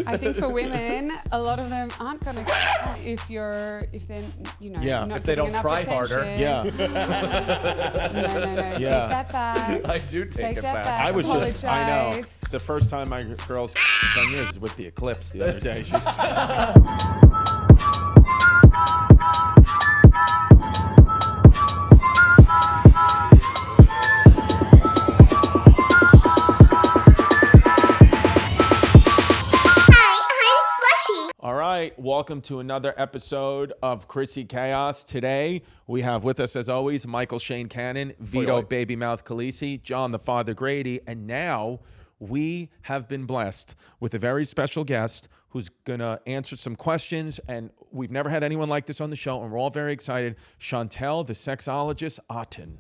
I think for women, a lot of them aren't gonna if they're not if they don't try harder. No. Take that back. I do take it back. I I know. Apologize. The first time my girl's 10 years is with the eclipse the other day. All right, welcome to another episode of Chrissy Chaos. Today, we have with us, as always, Michael Shane Cannon, Vito Baby Mouth Calise, John the Father Grady, and now we have been blessed with a very special guest who's going to answer some questions, and we've never had anyone like this on the show, and we're all very excited. Chantelle, the Sexologist Otten.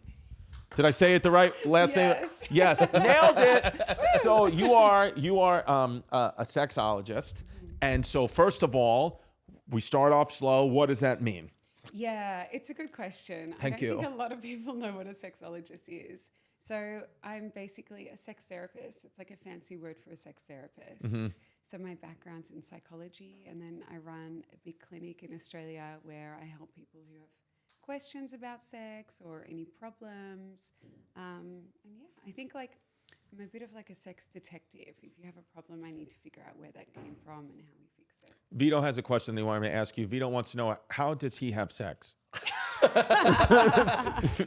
Did I say it the right last name? Yes, nailed it. So you are a sexologist. And so first of all, we start off slow. What does that mean? Yeah, it's a good question. Thank you. I don't think a lot of people know what a sexologist is. So I'm basically a sex therapist. It's like a fancy word for a sex therapist. Mm-hmm. So my background's in psychology, and then I run a big clinic in Australia where I help people who have questions about sex or any problems. And yeah, I think I'm a bit of like a sex detective. If you have a problem, I need to figure out where that came from and how we fix it. Vito has a question they wanted me to ask you. Vito wants to know, how does he have sex?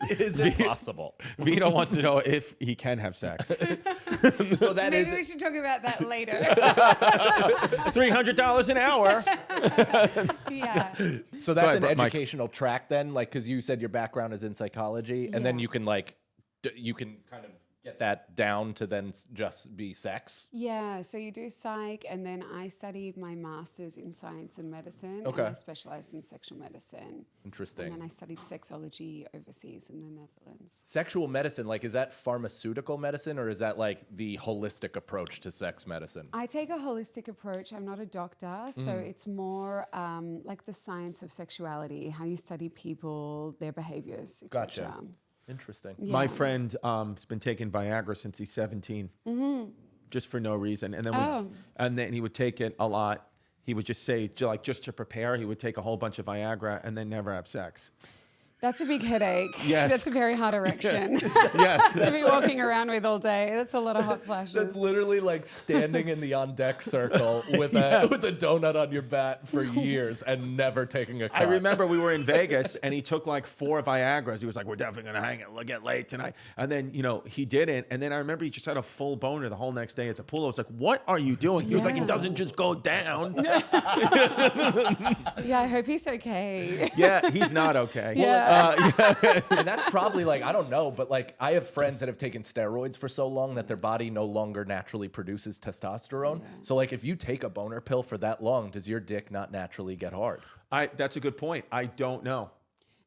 Is it possible? Vito wants to know if he can have sex. So that Maybe we should talk about that later. $300 an hour. Yeah. So that's ahead, an Mike. educational track then, like, because you said your background is in psychology, and then you can you can kind of get that down to then just be sex. Yeah, so you do psych, and then I studied my master's in science and medicine. Okay. And I specialized in sexual medicine. Interesting. And then I studied sexology overseas in the Netherlands. Sexual medicine, like, is that pharmaceutical medicine, or is that like the holistic approach to sex medicine? I take a holistic approach. I'm not a doctor, so it's more like the science of sexuality, how you study people, their behaviors, etc. Gotcha. Interesting. Yeah. My friend has been taking Viagra since he's 17, just for no reason. And then he would take it a lot. He would just say, just to prepare, he would take a whole bunch of Viagra and then never have sex. That's a big headache. Yes. That's a very hard erection Yes. to be walking around with all day. That's a lot of hot flashes. That's literally like standing in the on deck circle with a donut on your back for years and never taking a cut. I remember we were in Vegas and he took like 4 Viagras. He was like, we're definitely going to hang it. We'll get late tonight. And then, he didn't. And then I remember he just had a full boner the whole next day at the pool. I was like, what are you doing? He was like, it doesn't just go down. Yeah, I hope he's okay. Yeah, he's not okay. Yeah. And that's probably like, I don't know, but like I have friends that have taken steroids for so long that their body no longer naturally produces testosterone. Yeah. So like if you take a boner pill for that long, does your dick not naturally get hard? That's a good point. I don't know.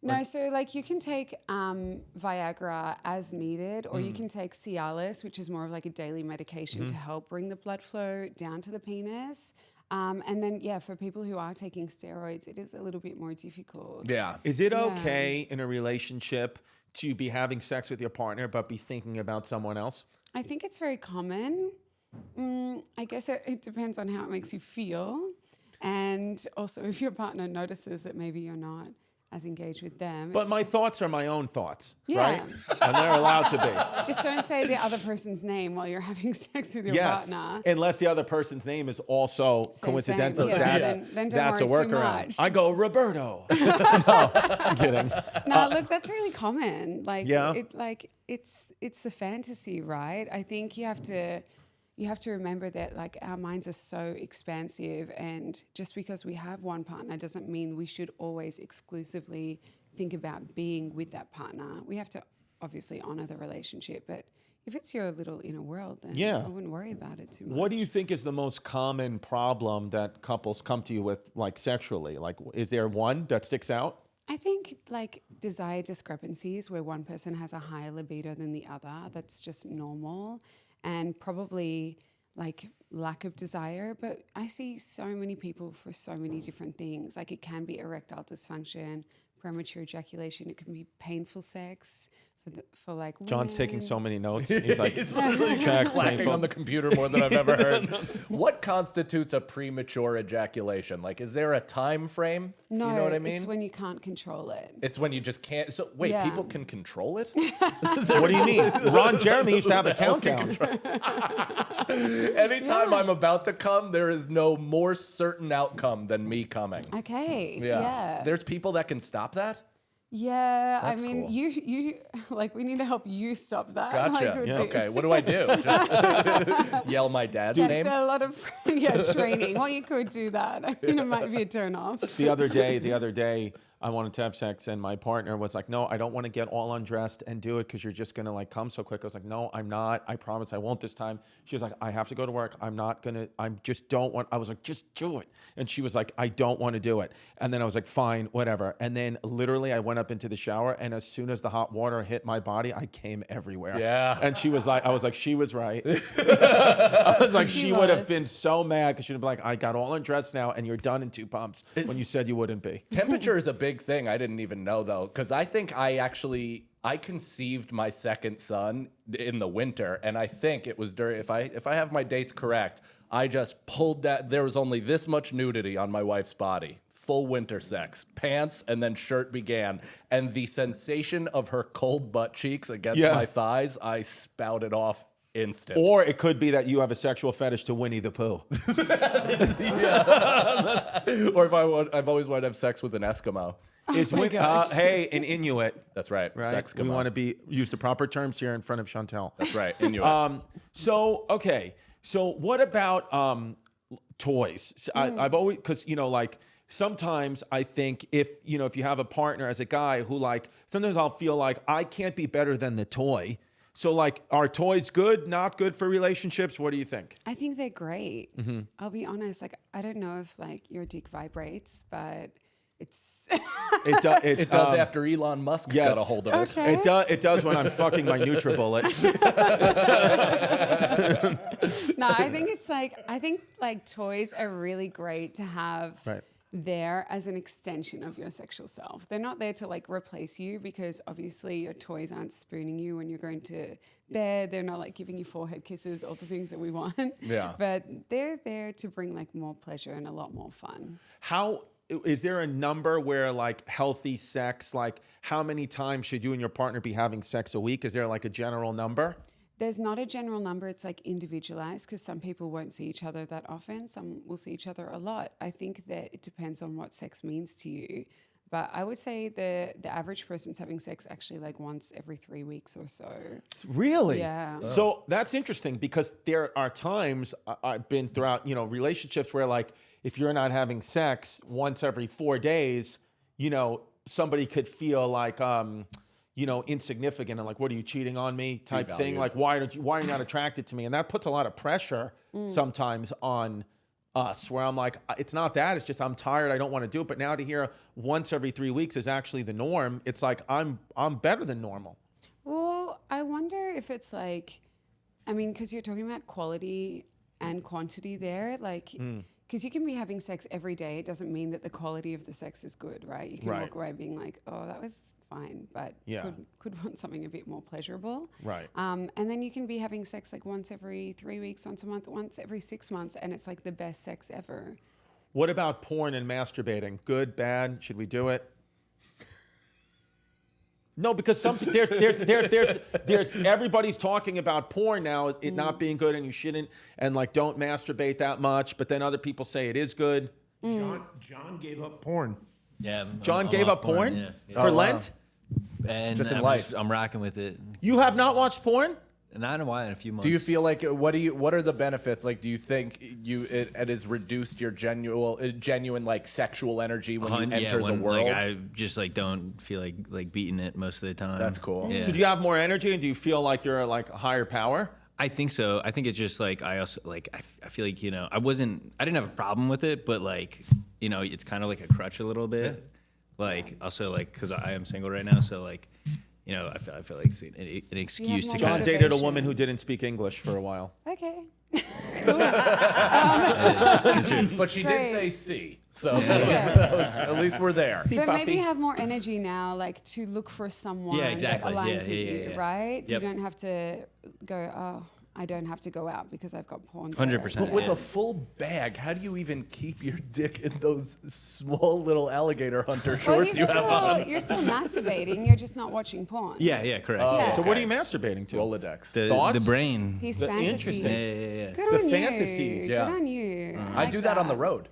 No, so like you can take Viagra as needed, or you can take Cialis, which is more of like a daily medication to help bring the blood flow down to the penis. And then, for people who are taking steroids, it is a little bit more difficult. Yeah. Is it okay in a relationship to be having sex with your partner but be thinking about someone else? I think it's very common. I guess it depends on how it makes you feel. And also if your partner notices that maybe you're not as engaged with them. But my thoughts are my own thoughts, Yeah. right? And they're allowed to be. Just don't say the other person's name while you're having sex with your partner. Unless the other person's name is also coincidental. Same. Yeah, then That's a don't worry too workaround. much. I go, Roberto. No, I'm kidding. No, look, that's really common. Like, Yeah. it's the fantasy, right? I think you have to remember that like our minds are so expansive, and just because we have one partner doesn't mean we should always exclusively think about being with that partner. We have to obviously honor the relationship, but if it's your little inner world, then I wouldn't worry about it too much. What do you think is the most common problem that couples come to you with, like sexually? Like, is there one that sticks out? I think like desire discrepancies where one person has a higher libido than the other. That's just normal. And probably like lack of desire. But I see so many people for so many different things. Like it can be erectile dysfunction, premature ejaculation. It can be painful sex. for like John's women. taking so many notes. He's like, He's literally check, clapping painful. on the computer more than I've ever heard. What constitutes a premature ejaculation? Like, is there a time frame? No, You know what I mean? it's when you can't control it. It's when you just can't. So wait, Yeah. people can control it? What do you mean? Ron Jeremy used to have a countdown. Anytime I'm about to come, there is no more certain outcome than me coming. Okay. Yeah. Yeah. There's people that can stop that? Yeah, That's I mean, cool. you like we need to help you stop that. Gotcha. Like, with Okay, this. what do I do? Just yell my dad's Takes name? a lot of training. Well, you could do that. I mean, it might be a turn off. The other day, I wanted to have sex, and my partner was like, "No, I don't want to get all undressed and do it because you're just gonna like come so quick." I was like, "No, I'm not. I promise I won't this time." She was like, "I have to go to work. I'm not gonna. I just don't want." I was like, "Just do it." And she was like, "I don't want to do it." And then I was like, "Fine, whatever." And then literally, I went up into the shower, and as soon as the hot water hit my body, I came everywhere. Yeah. And she was like, I was like, she was right. I was like, she would have was. been so mad because she'd have been like, I got all undressed now, and you're done in 2 pumps when you said you wouldn't be. Temperature is a big thing. I didn't even know though, because I think I conceived my second son in the winter, and I think it was during, if I have my dates correct, I just pulled that. There was only this much nudity on my wife's body. Full winter sex, pants, and then shirt began. And the sensation of her cold butt cheeks against my thighs, I spouted off instant. Or it could be that you have a sexual fetish to Winnie the Pooh. Or I've always wanted to have sex with an Eskimo. Hey, an Inuit. That's right. Right? Sexkimo. We want to use the proper terms here in front of Chantelle. That's right. Inuit. So what about toys? So I've always, because like sometimes I think if you have a partner as a guy who like, sometimes I'll feel like I can't be better than the toy. So like, are toys good, not good for relationships? What do you think? I think they're great. I'll be honest. Like, I don't know if like your dick vibrates, but it's. It does after Elon Musk got a hold of it. Okay. It does when I'm fucking my NutriBullet. No, I think like toys are really great to have there as an extension of your sexual self. They're not there to like replace you, because obviously your toys aren't spooning you when you're going to bed. They're not like giving you forehead kisses, all the things that we want. Yeah. But they're there to bring like more pleasure and a lot more fun. How is there a number where like healthy sex, like how many times should you and your partner be having sex a week? Is there like a general number? There's not a general number. It's like individualized, because some people won't see each other that often. Some will see each other a lot. I think that it depends on what sex means to you. But I would say the average person's having sex actually like once every 3 weeks or so. Really? Yeah. So that's interesting, because there are times I've been throughout, relationships where like, if you're not having sex once every 4 days, somebody could feel like, insignificant and like, what are you, cheating on me type thing? Like, why are you not attracted to me? And that puts a lot of pressure sometimes on us, where I'm like, it's not that, it's just I'm tired, I don't want to do it. But now to hear once every 3 weeks is actually the norm, it's like I'm better than normal. Well, I wonder if it's like, because you're talking about quality and quantity there, like, because you can be having sex every day. It doesn't mean that the quality of the sex is good, right? You can walk away being like, oh, that was fine, but could want something a bit more pleasurable. Right. And then you can be having sex like once every 3 weeks, once a month, once every 6 months, and it's like the best sex ever. What about porn and masturbating? Good, bad? Should we do it? No, because there's everybody's talking about porn now, it not being good, and you shouldn't, and like don't masturbate that much. But then other people say it is good. John gave up porn. Yeah, John I'm gave off up porn yeah. for Lent. And Just in life. I'm rocking with it. You have not watched porn? Not in a while, in a few months. Do you feel like what are the benefits? Like, do you think it has reduced your genuine like sexual energy when you enter the world? Like, I just like don't feel like beating it most of the time. That's cool. Yeah. So do you have more energy, and do you feel like you're like a higher power? I think so. I think it's just like I also like I feel like I didn't have a problem with it, but like it's kind of like a crutch a little bit. Yeah. Like also like because I am single right now, so like I feel like it's an excuse to more John kind of. dated a woman who didn't speak English for a while. Okay. But she did Great. say C. So at least we're there. But maybe have more energy now, like to look for someone exactly. that aligns Yeah, with yeah, you, yeah. right? Yep. You don't have to go, oh, I don't have to go out because I've got porn. 100%. But with a full bag, how do you even keep your dick in those small little alligator hunter shorts you have on? You're still masturbating. You're just not watching porn. Yeah, correct. Oh, yeah. So what are you masturbating to? Rolodex. The brain. His The fantasies. interesting. Yeah. Good The on fantasies. you. Yeah. Good on you. I like do that on the road.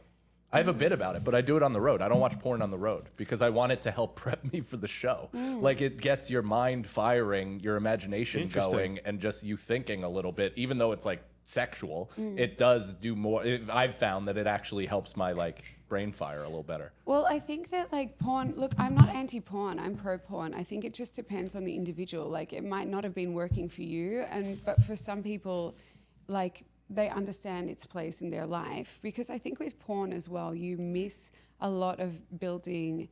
I have a bit about it, but I do it on the road. I don't watch porn on the road because I want it to help prep me for the show. Like it gets your mind firing, your imagination Interesting. going, and just you thinking a little bit. Even though it's like sexual, it does do more. I've found that it actually helps my like brain fire a little better. Well, I think that like porn, look, I'm not anti-porn, I'm pro-porn. I think it just depends on the individual. Like it might not have been working for you, but for some people, like they understand its place in their life. Because I think with porn as well, you miss a lot of building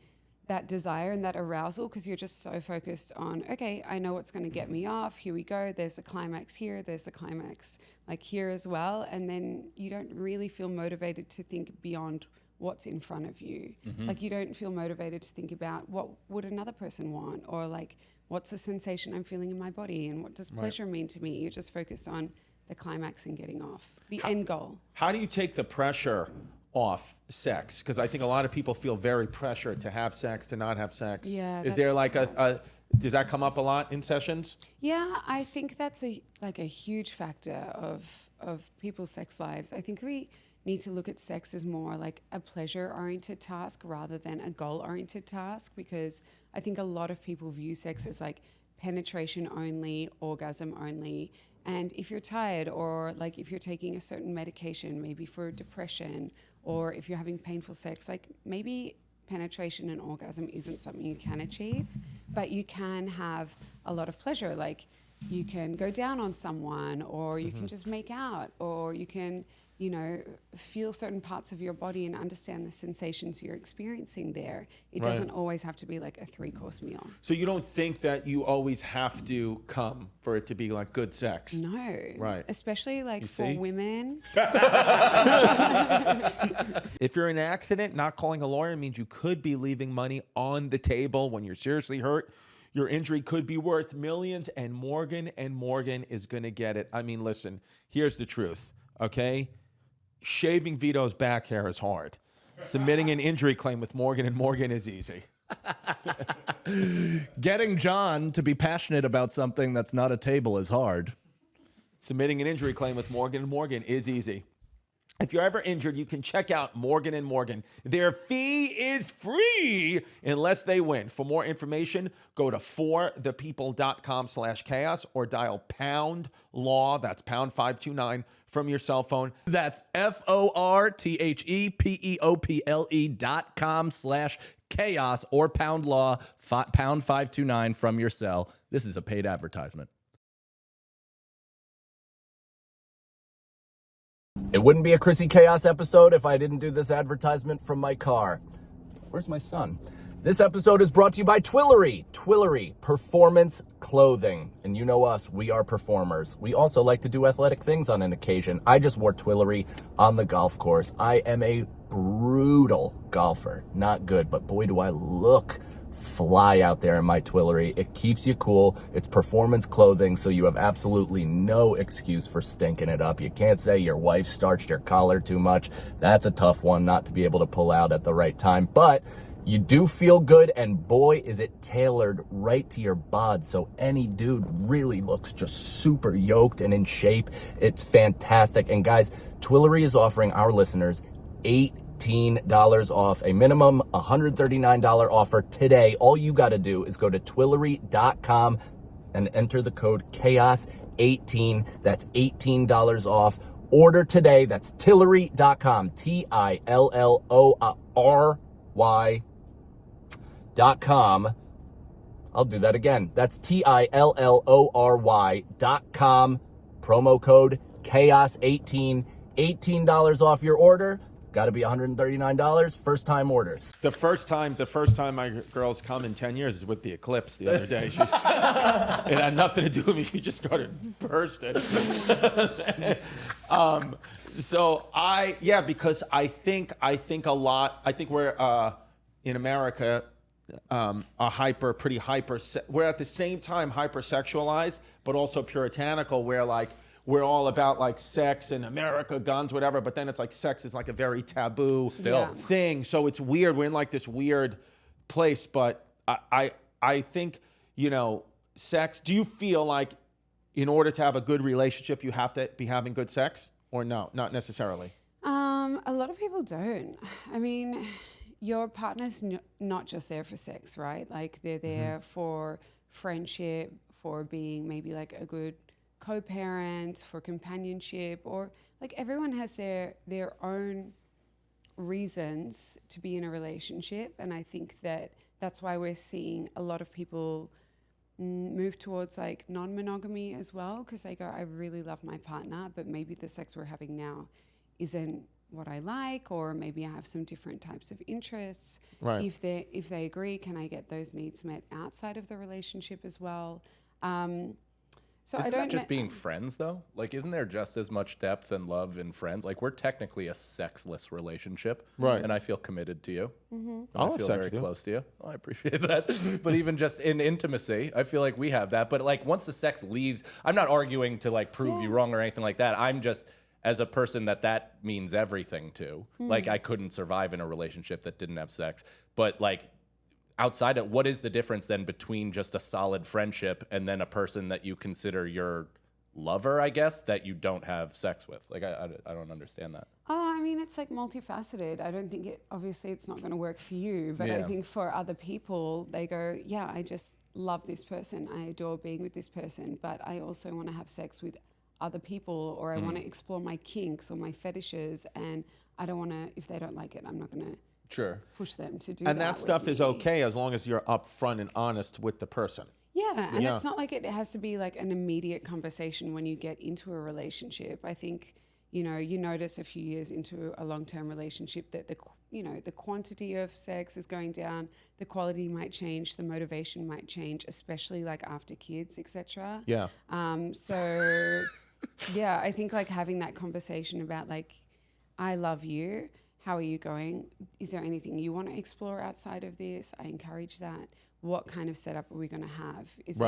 that desire and that arousal because you're just so focused on, okay, I know what's going to get me off. Here we go. There's a climax here. There's a climax like here as well. And then you don't really feel motivated to think beyond what's in front of you. Like you don't feel motivated to think about what would another person want or like what's the sensation I'm feeling in my body and what does pleasure mean to me. You're just focused on the climax and getting off, the end goal. How do you take the pressure off sex? Because I think a lot of people feel very pressured to have sex, to not have sex. Yeah, Is there like does that come up a lot in sessions? Yeah, I think that's a huge factor of people's sex lives. I think we need to look at sex as more like a pleasure-oriented task rather than a goal-oriented task because I think a lot of people view sex as like penetration only, orgasm only. And if you're tired or like if you're taking a certain medication, maybe for depression, or if you're having painful sex, like maybe penetration and orgasm isn't something you can achieve, but you can have a lot of pleasure. Like you can go down on someone or you can just make out or you can, feel certain parts of your body and understand the sensations you're experiencing there. It doesn't always have to be like a 3-course meal. So you don't think that you always have to come for it to be like good sex? No. Right. Especially like for see? women. If you're in an accident, not calling a lawyer means you could be leaving money on the table when you're seriously hurt. Your injury could be worth millions, and Morgan is going to get it. I mean, listen, here's the truth, okay? Shaving Vito's back hair is hard. Submitting an injury claim with Morgan is easy. Getting John to be passionate about something that's not a table is hard. Submitting an injury claim with Morgan is easy. If you're ever injured, you can check out Morgan & Morgan. Their fee is free unless they win. For more information, go to forthepeople.com/chaos or dial pound law, that's pound 529 from your cell phone. That's FORTHEPEOPLE.com/chaos or pound law, pound 529 from your cell. This is a paid advertisement. It wouldn't be a Chrissy Chaos episode if I didn't do this advertisement from my car. Where's my son? This episode is brought to you by Twillory. Twillory, performance clothing. And you know us, we are performers. We also like to do athletic things on an occasion. I just wore Twillory on the golf course. I am a brutal golfer. Not good, but boy, do I look fly out there in my Twillory. It keeps you cool. It's performance clothing, so you have absolutely no excuse for stinking it up. You can't say your wife starched your collar too much. That's a tough one not to be able to pull out at the right time, but you do feel good, and boy, is it tailored right to your bod, so any dude really looks just super yoked and in shape. It's fantastic. And guys, Twillory is offering our listeners $18 off, a minimum $139 offer today. All you got to do is go to Twillory.com and enter the code CHAOS18. That's $18 off. Order today. That's Twillory.com, TILLORY.com. I'll do that again. That's TILLORY.com. Promo code CHAOS18. $18 off your order. Got to be $139. First time orders. The first time my girl's come in 10 years is with the eclipse the other day. It had nothing to do with me. She just started bursting. Because I think we're in America we're at the same time hypersexualized, but also puritanical, where like we're all about like sex and America, guns, whatever, but then it's like sex is like a very taboo thing. So it's weird. We're in like this weird place, but I think, sex, do you feel like in order to have a good relationship, you have to be having good sex, or no, not necessarily? A lot of people don't. I mean, your partner's not just there for sex, right? Like they're there for friendship, for being maybe like a good co-parent, for companionship, or like everyone has their own reasons to be in a relationship. And I think that's why we're seeing a lot of people move towards like non-monogamy as well, because they go, I really love my partner, but maybe the sex we're having now isn't what I like, or maybe I have some different types of interests. Right. If they agree, can I get those needs met outside of the relationship as well? So Isn't I don't that just being friends though? Like, isn't there just as much depth and love in friends? Like, we're technically a sexless relationship, right? And I feel committed to you. I feel very close to you. I appreciate that. But even just in intimacy, I feel like we have that. But like, once the sex leaves, I'm not arguing to like prove you wrong or anything like that. I'm just, as a person that means everything to. Like, I couldn't survive in a relationship that didn't have sex. But like, outside of, what is the difference then between just a solid friendship and then a person that you consider your lover, I guess, that you don't have sex with? Like, I don't understand that. Oh, I mean, it's like multifaceted. I don't think obviously it's not going to work for you, but I think for other people, they go, yeah, I just love this person. I adore being with this person, but I also want to have sex with other people, or I want to explore my kinks or my fetishes, and I don't want to, if they don't like it, I'm not going to push them to do that. And that stuff is okay as long as you're upfront and honest with the person. Yeah, and it's not like it has to be like an immediate conversation when you get into a relationship. I think, you notice a few years into a long-term relationship that the quantity of sex is going down, the quality might change, the motivation might change, especially like after kids, etc. Yeah. So yeah, I think like having that conversation about like, I love you. How are you going? Is there anything you want to explore outside of this? I encourage that. What kind of setup are we going to have? Is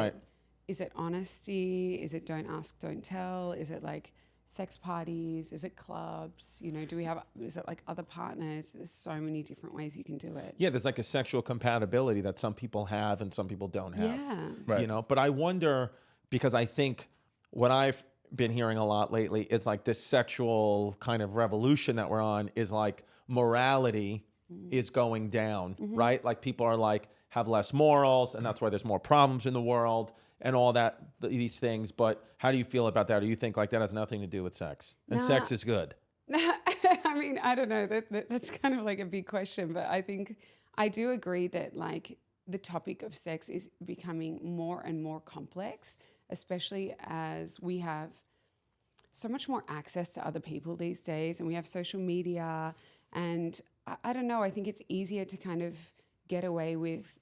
it honesty? Is it don't ask, don't tell? Is it like sex parties? Is it clubs? Is it like other partners? There's so many different ways you can do it. Yeah, there's like a sexual compatibility that some people have and some people don't have. Yeah. Right. But I wonder, because I think what I've been hearing a lot lately is like this sexual kind of revolution that we're on is like morality is going down, right? Like people are like, have less morals, and that's why there's more problems in the world and all that, these things. But how do you feel about that? Or you think like that has nothing to do with sex and sex is good? I mean, I don't know. That's kind of like a big question, but I think I do agree that like the topic of sex is becoming more and more complex, especially as we have so much more access to other people these days, and we have social media, and I don't know, I think it's easier to kind of get away with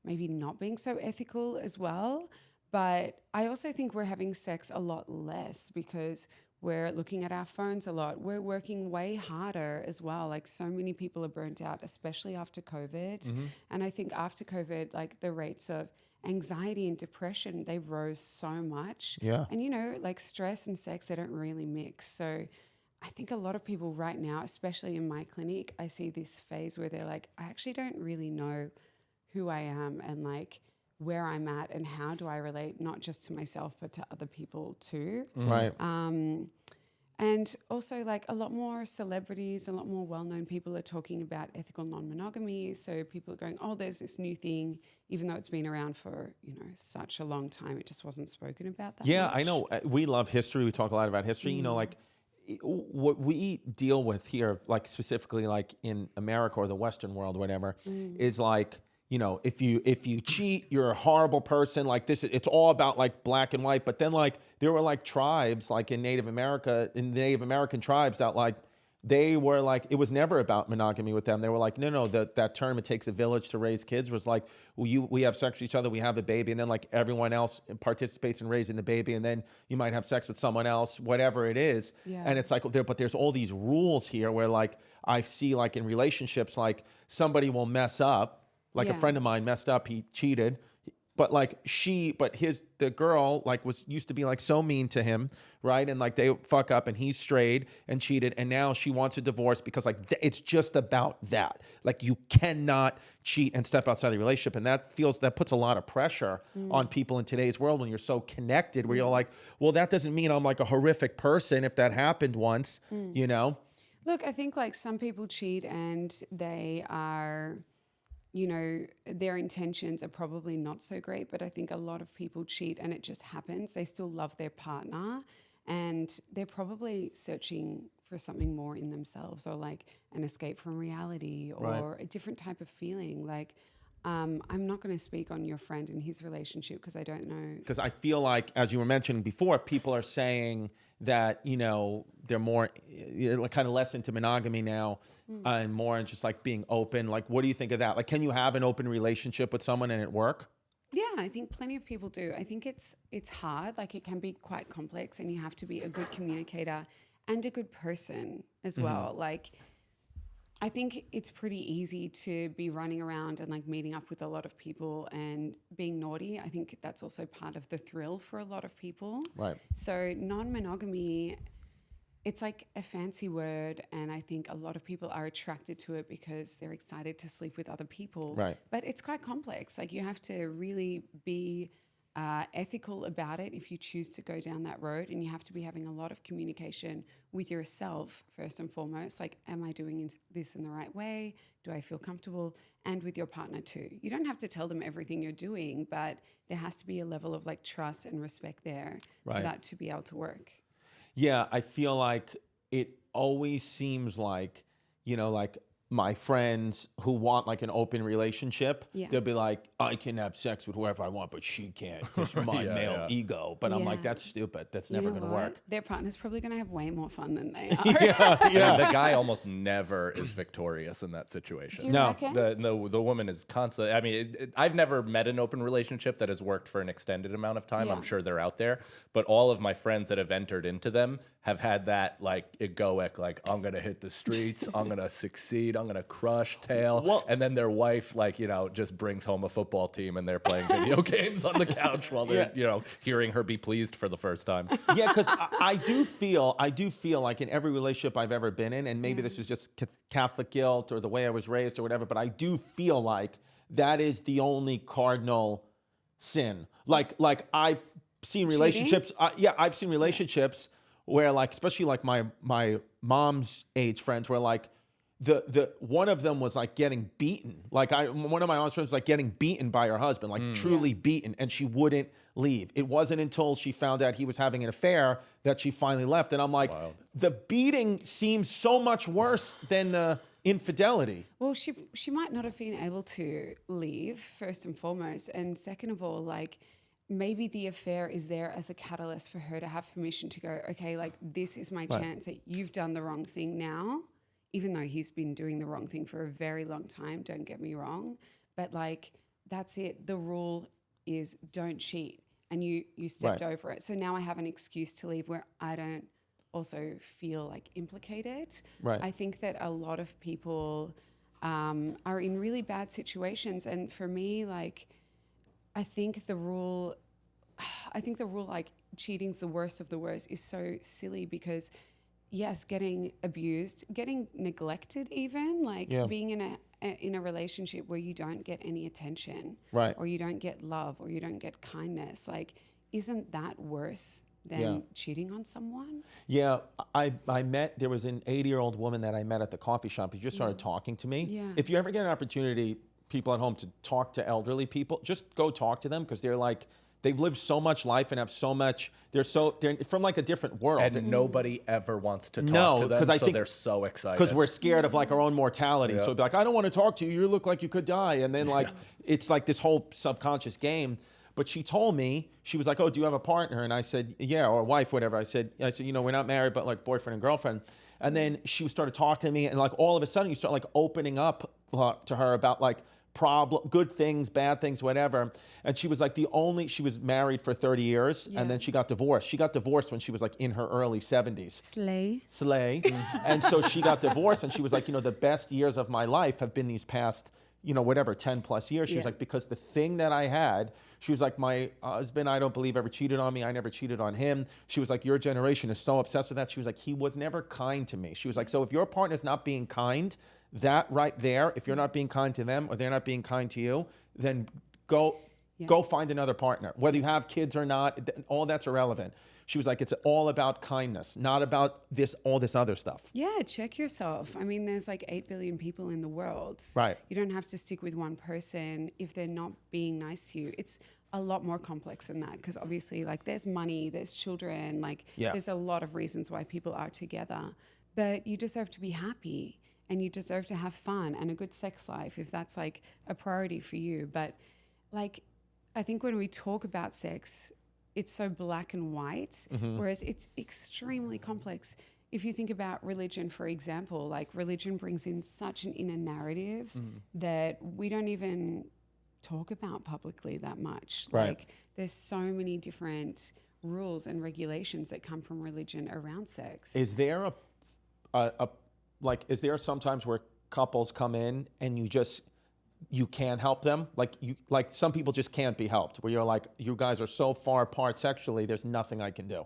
maybe not being so ethical as well. But I also think we're having sex a lot less because we're looking at our phones a lot. We're working way harder as well. Like so many people are burnt out, especially after COVID. And I think after COVID, like the rates of anxiety and depression, they rose so much. Yeah. And like stress and sex, they don't really mix. So I think a lot of people right now, especially in my clinic, I see this phase where they're like, I actually don't really know who I am and like where I'm at and how do I relate, not just to myself, but to other people too. Right. And also like a lot more celebrities, a lot more well-known people are talking about ethical non-monogamy. So people are going, oh, there's this new thing, even though it's been around for, such a long time, it just wasn't spoken about that Yeah, much. I know. We love history. We talk a lot about history. Like what we deal with here, like specifically like in America or the Western world, whatever, is like, if you cheat, you're a horrible person. Like this, it's all about like black and white. But then like there were like tribes like in Native American tribes that like they were like, it was never about monogamy with them. They were like, no, that term, it takes a village to raise kids, was like, we have sex with each other, we have a baby, and then like everyone else participates in raising the baby, and then you might have sex with someone else, whatever it is. Yeah. And it's like, but there's all these rules here where like, I see like in relationships, like somebody will mess up, like a friend of mine messed up, he cheated. But like the girl like used to be like so mean to him, right? And like they fuck up and he strayed and cheated, and now she wants a divorce because like it's just about that. Like you cannot cheat and step outside the relationship, and that puts a lot of pressure on people in today's world when you're so connected. Where you're like, well, that doesn't mean I'm like a horrific person if that happened once, you know? Look, I think like some people cheat and they are, you know, their intentions are probably not so great, but I think a lot of people cheat and it just happens. They still love their partner and they're probably searching for something more in themselves, or like an escape from reality, or a different type of feeling. Like, I'm not going to speak on your friend and his relationship because I don't know. Because I feel like, as you were mentioning before, people are saying that, you know, they're more kind of less into monogamy now and more in just like being open. Like, what do you think of that? Like, can you have an open relationship with someone and it work? Yeah, I think plenty of people do. I think it's hard. Like, it can be quite complex, and you have to be a good communicator and a good person as well. Like, I think it's pretty easy to be running around and like meeting up with a lot of people and being naughty. I think that's also part of the thrill for a lot of people. Right. So non-monogamy, it's like a fancy word, and I think a lot of people are attracted to it because they're excited to sleep with other people. Right. But it's quite complex. Like, you have to really be ethical about it if you choose to go down that road, and you have to be having a lot of communication with yourself first and foremost. Like, am I doing this in the right way? Do I feel comfortable? And with your partner too. You don't have to tell them everything you're doing, but there has to be a level of like trust and respect there for that to be able to work. Yeah, I feel like it always seems like, you know, like my friends who want like an open relationship, they'll be like, I can have sex with whoever I want, but she can't because my male ego. But I'm like, that's stupid. That's never going to work. Their partner's probably going to have way more fun than they are. The guy almost never is victorious in that situation. Do you reckon? The woman is constantly. I mean, I've never met an open relationship that has worked for an extended amount of time. I'm sure they're out there, but all of my friends that have entered into them have had that like egoic, like, I'm gonna hit the streets, I'm gonna succeed, I'm gonna crush tail, and then their wife, like, you know, just brings home a football team and they're playing video games on the couch while they're, you know, hearing her be pleased for the first time. Yeah, because I do feel like in every relationship I've ever been in, and maybe this is just Catholic guilt or the way I was raised or whatever, but I do feel like that is the only cardinal sin. Like I've seen relationships. I've seen relationships where, like, especially like my mom's age friends, where like the one of them was like getting beaten. Like one of my mom's friends was like getting beaten by her husband, like truly beaten, and she wouldn't leave. It wasn't until she found out he was having an affair that she finally left. And I'm like, the beating seems so much worse than the infidelity. Well, she might not have been able to leave, first and foremost, and second of all, like, maybe the affair is there as a catalyst for her to have permission to go, okay, like, this is my chance that you've done the wrong thing now, even though he's been doing the wrong thing for a very long time, don't get me wrong, but like, that's it. The rule is don't cheat, and you stepped over it. So now I have an excuse to leave where I don't also feel like implicated. Right. I think that a lot of people are in really bad situations, and for me, like, I think the rule like cheating's the worst of the worst is so silly because, yes, getting abused, getting neglected, even like being in a relationship where you don't get any attention, or you don't get love, or you don't get kindness, like, isn't that worse than cheating on someone? Yeah, there was an 80-year-old woman that I met at the coffee shop who just started talking to me. Yeah. If you ever get an opportunity, people at home, to talk to elderly people, just go talk to them, because they're like, they've lived so much life and have so much, they're from like a different world. And nobody ever wants to talk to them, because I think they're so excited. Because we're scared of like our own mortality. So it'd be like, I don't want to talk to you, you look like you could die. And then like, it's like this whole subconscious game. But she told me, she was like, oh, do you have a partner? And I said, yeah, or a wife, whatever. I said, you know, we're not married, but like boyfriend and girlfriend. And then she started talking to me, and like all of a sudden you start like opening up to her about like good things, bad things, whatever. And she was like she was married for 30 years and then she got divorced. She got divorced when she was like in her early 70s. Slay. And so she got divorced and she was like, the best years of my life have been these past, 10 plus years. She was like, because the thing that I had, she was like, my husband, I don't believe ever cheated on me. I never cheated on him. She was like, your generation is so obsessed with that. She was like, he was never kind to me. She was like, so if your partner's not being kind, that right there, if you're not being kind to them or they're not being kind to you, then go find another partner. Whether you have kids or not, all that's irrelevant. She was like, it's all about kindness, not about all this other stuff. Yeah, check yourself. I mean, there's like 8 billion people in the world. Right. You don't have to stick with one person if they're not being nice to you. It's a lot more complex than that because obviously like there's money, there's children, like there's a lot of reasons why people are together. But you deserve to be happy. And you deserve to have fun and a good sex life if that's like a priority for you. But like, I think when we talk about sex, it's so black and white, whereas it's extremely complex. If you think about religion, for example, like religion brings in such an inner narrative that we don't even talk about publicly that much. Right. Like there's so many different rules and regulations that come from religion around sex. Is there is there sometimes where couples come in and you can't help them? Like some people just can't be helped, where you're like, you guys are so far apart sexually, there's nothing I can do.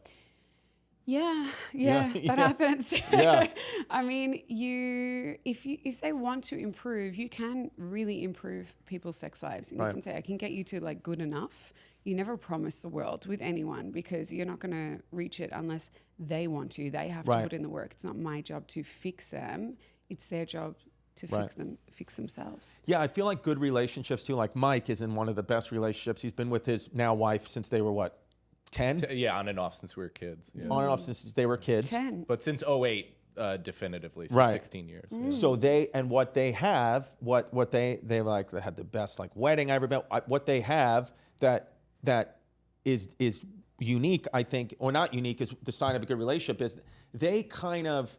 Yeah, that happens. Yeah. I mean, if they want to improve, you can really improve people's sex lives. And you can say, I can get you to like good enough. You never promise the world with anyone because you're not going to reach it unless they want to. They have to put in the work. It's not my job to fix them. It's their job to fix themselves. Yeah, I feel like good relationships too. Like Mike is in one of the best relationships. He's been with his now wife since they were what, 10? Yeah, on and off since we were kids. Yeah. On and off since they were kids. 10. But since 08, definitively, so 16 years. Yeah. So they had the best like wedding I ever been. What they have that is unique, I think, or not unique, is the sign of a good relationship is they kind of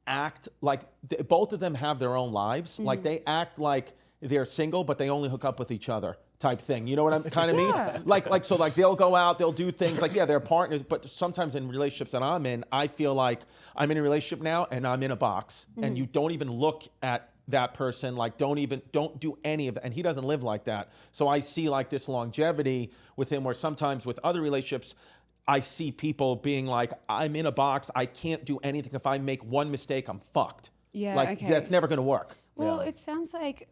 act like both of them have their own lives. Like they act like they're single, but they only hook up with each other type thing. You know what I'm kind of mean? Like so like they'll go out, they'll do things like, they're partners, but sometimes in relationships that I'm in, I feel like I'm in a relationship now and I'm in a box and you don't even look at that person, like don't do any of it. And he doesn't live like that. So I see like this longevity with him where sometimes with other relationships, I see people being like, I'm in a box, I can't do anything. If I make one mistake, I'm fucked. Yeah, like that's never gonna work. Well, it sounds like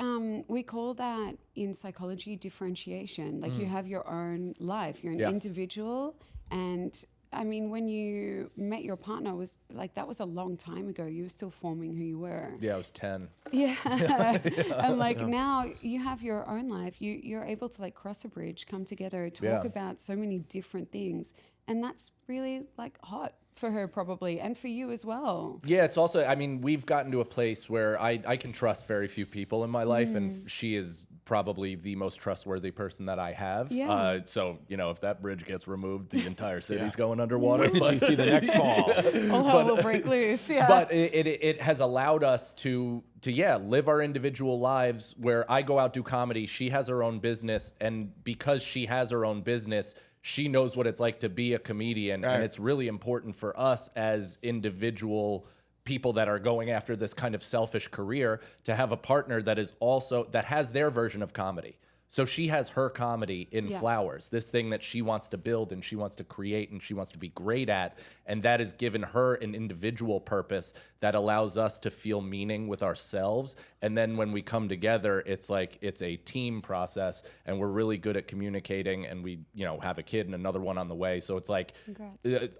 we call that in psychology differentiation. Like you have your own life, you're an individual. And I mean, when you met your partner, that was a long time ago. You were still forming who you were. Yeah, I was 10. Yeah. And like now you have your own life. You're able to like cross a bridge, come together, talk about so many different things. And that's really like hot for her probably, and for you as well. Yeah, it's also, I mean, we've gotten to a place where I can trust very few people in my life, and she is probably the most trustworthy person that I have. Yeah. So, if that bridge gets removed, the entire city's going underwater. But you see the next call. All hell will break loose. Yeah. But it has allowed us to live our individual lives where I go out, do comedy, she has her own business, and because she has her own business, she knows what it's like to be a comedian. Right. And it's really important for us as individual people that are going after this kind of selfish career to have a partner that has their version of comedy. So she has her comedy in Flowers, this thing that she wants to build and she wants to create and she wants to be great at. And that has given her an individual purpose that allows us to feel meaning with ourselves. And then when we come together, it's like it's a team process and we're really good at communicating, and we, have a kid and another one on the way. So it's like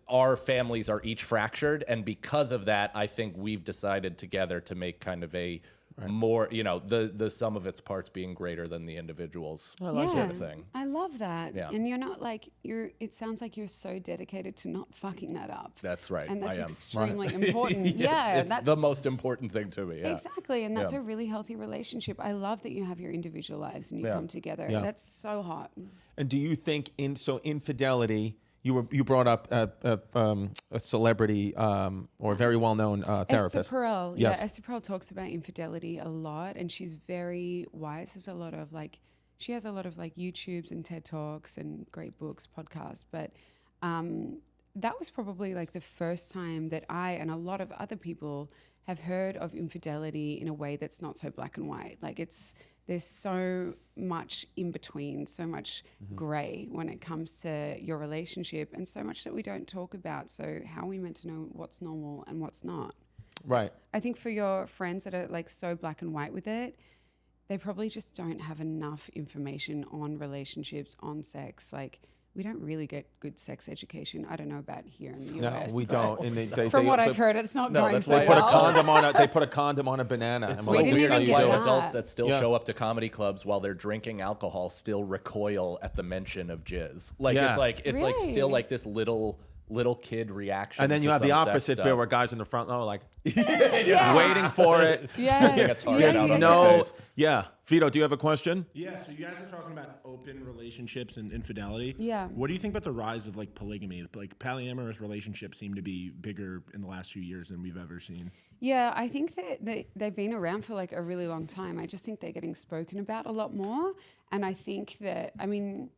our families are each fractured. And because of that, I think we've decided together to make kind of a more, the sum of its parts being greater than the individuals sort of thing. I love that. Yeah. And you're not like, it sounds like you're so dedicated to not fucking that up. That's right. And that's I am. extremely important. Yes, it's that's the most important thing to me. Yeah. Exactly. And that's a really healthy relationship. I love that you have your individual lives and you come together. Yeah. That's so hot. And do you think infidelity you brought up a celebrity or very well-known therapist. Esther Perel. Yes. Yeah, Esther Perel talks about infidelity a lot, and she's very wise. She has a lot of YouTubes and TED Talks and great books, podcasts. But that was probably like the first time that I and a lot of other people have heard of infidelity in a way that's not so black and white. Like there's so much in between, so much gray when it comes to your relationship, and so much that we don't talk about. So how are we meant to know what's normal and what's not? Right. I think for your friends that are like so black and white with it, they probably just don't have enough information on relationships, on sex. Like, we don't really get good sex education. I don't know about here in the US. No, we don't. And from what I've heard, it's not going that's so why They put a well. condom on it. They put a condom on a banana. It's and so didn't weird even why get that. adults that still Yeah. show up to comedy clubs while they're drinking alcohol still recoil at the mention of jizz. Like Yeah. it's like Really? still like this little kid reaction. And then to you have the some sex opposite stuff. bit where guys in the front row like waiting for it. Yes. target out on their No. face. Yeah. Vito, do you have a question? Yeah, so you guys are talking about open relationships and infidelity. Yeah. What do you think about the rise of like polygamy? Like polyamorous relationships seem to be bigger in the last few years than we've ever seen. Yeah, I think that they've been around for like a really long time. I just think they're getting spoken about a lot more. And I think that, I mean,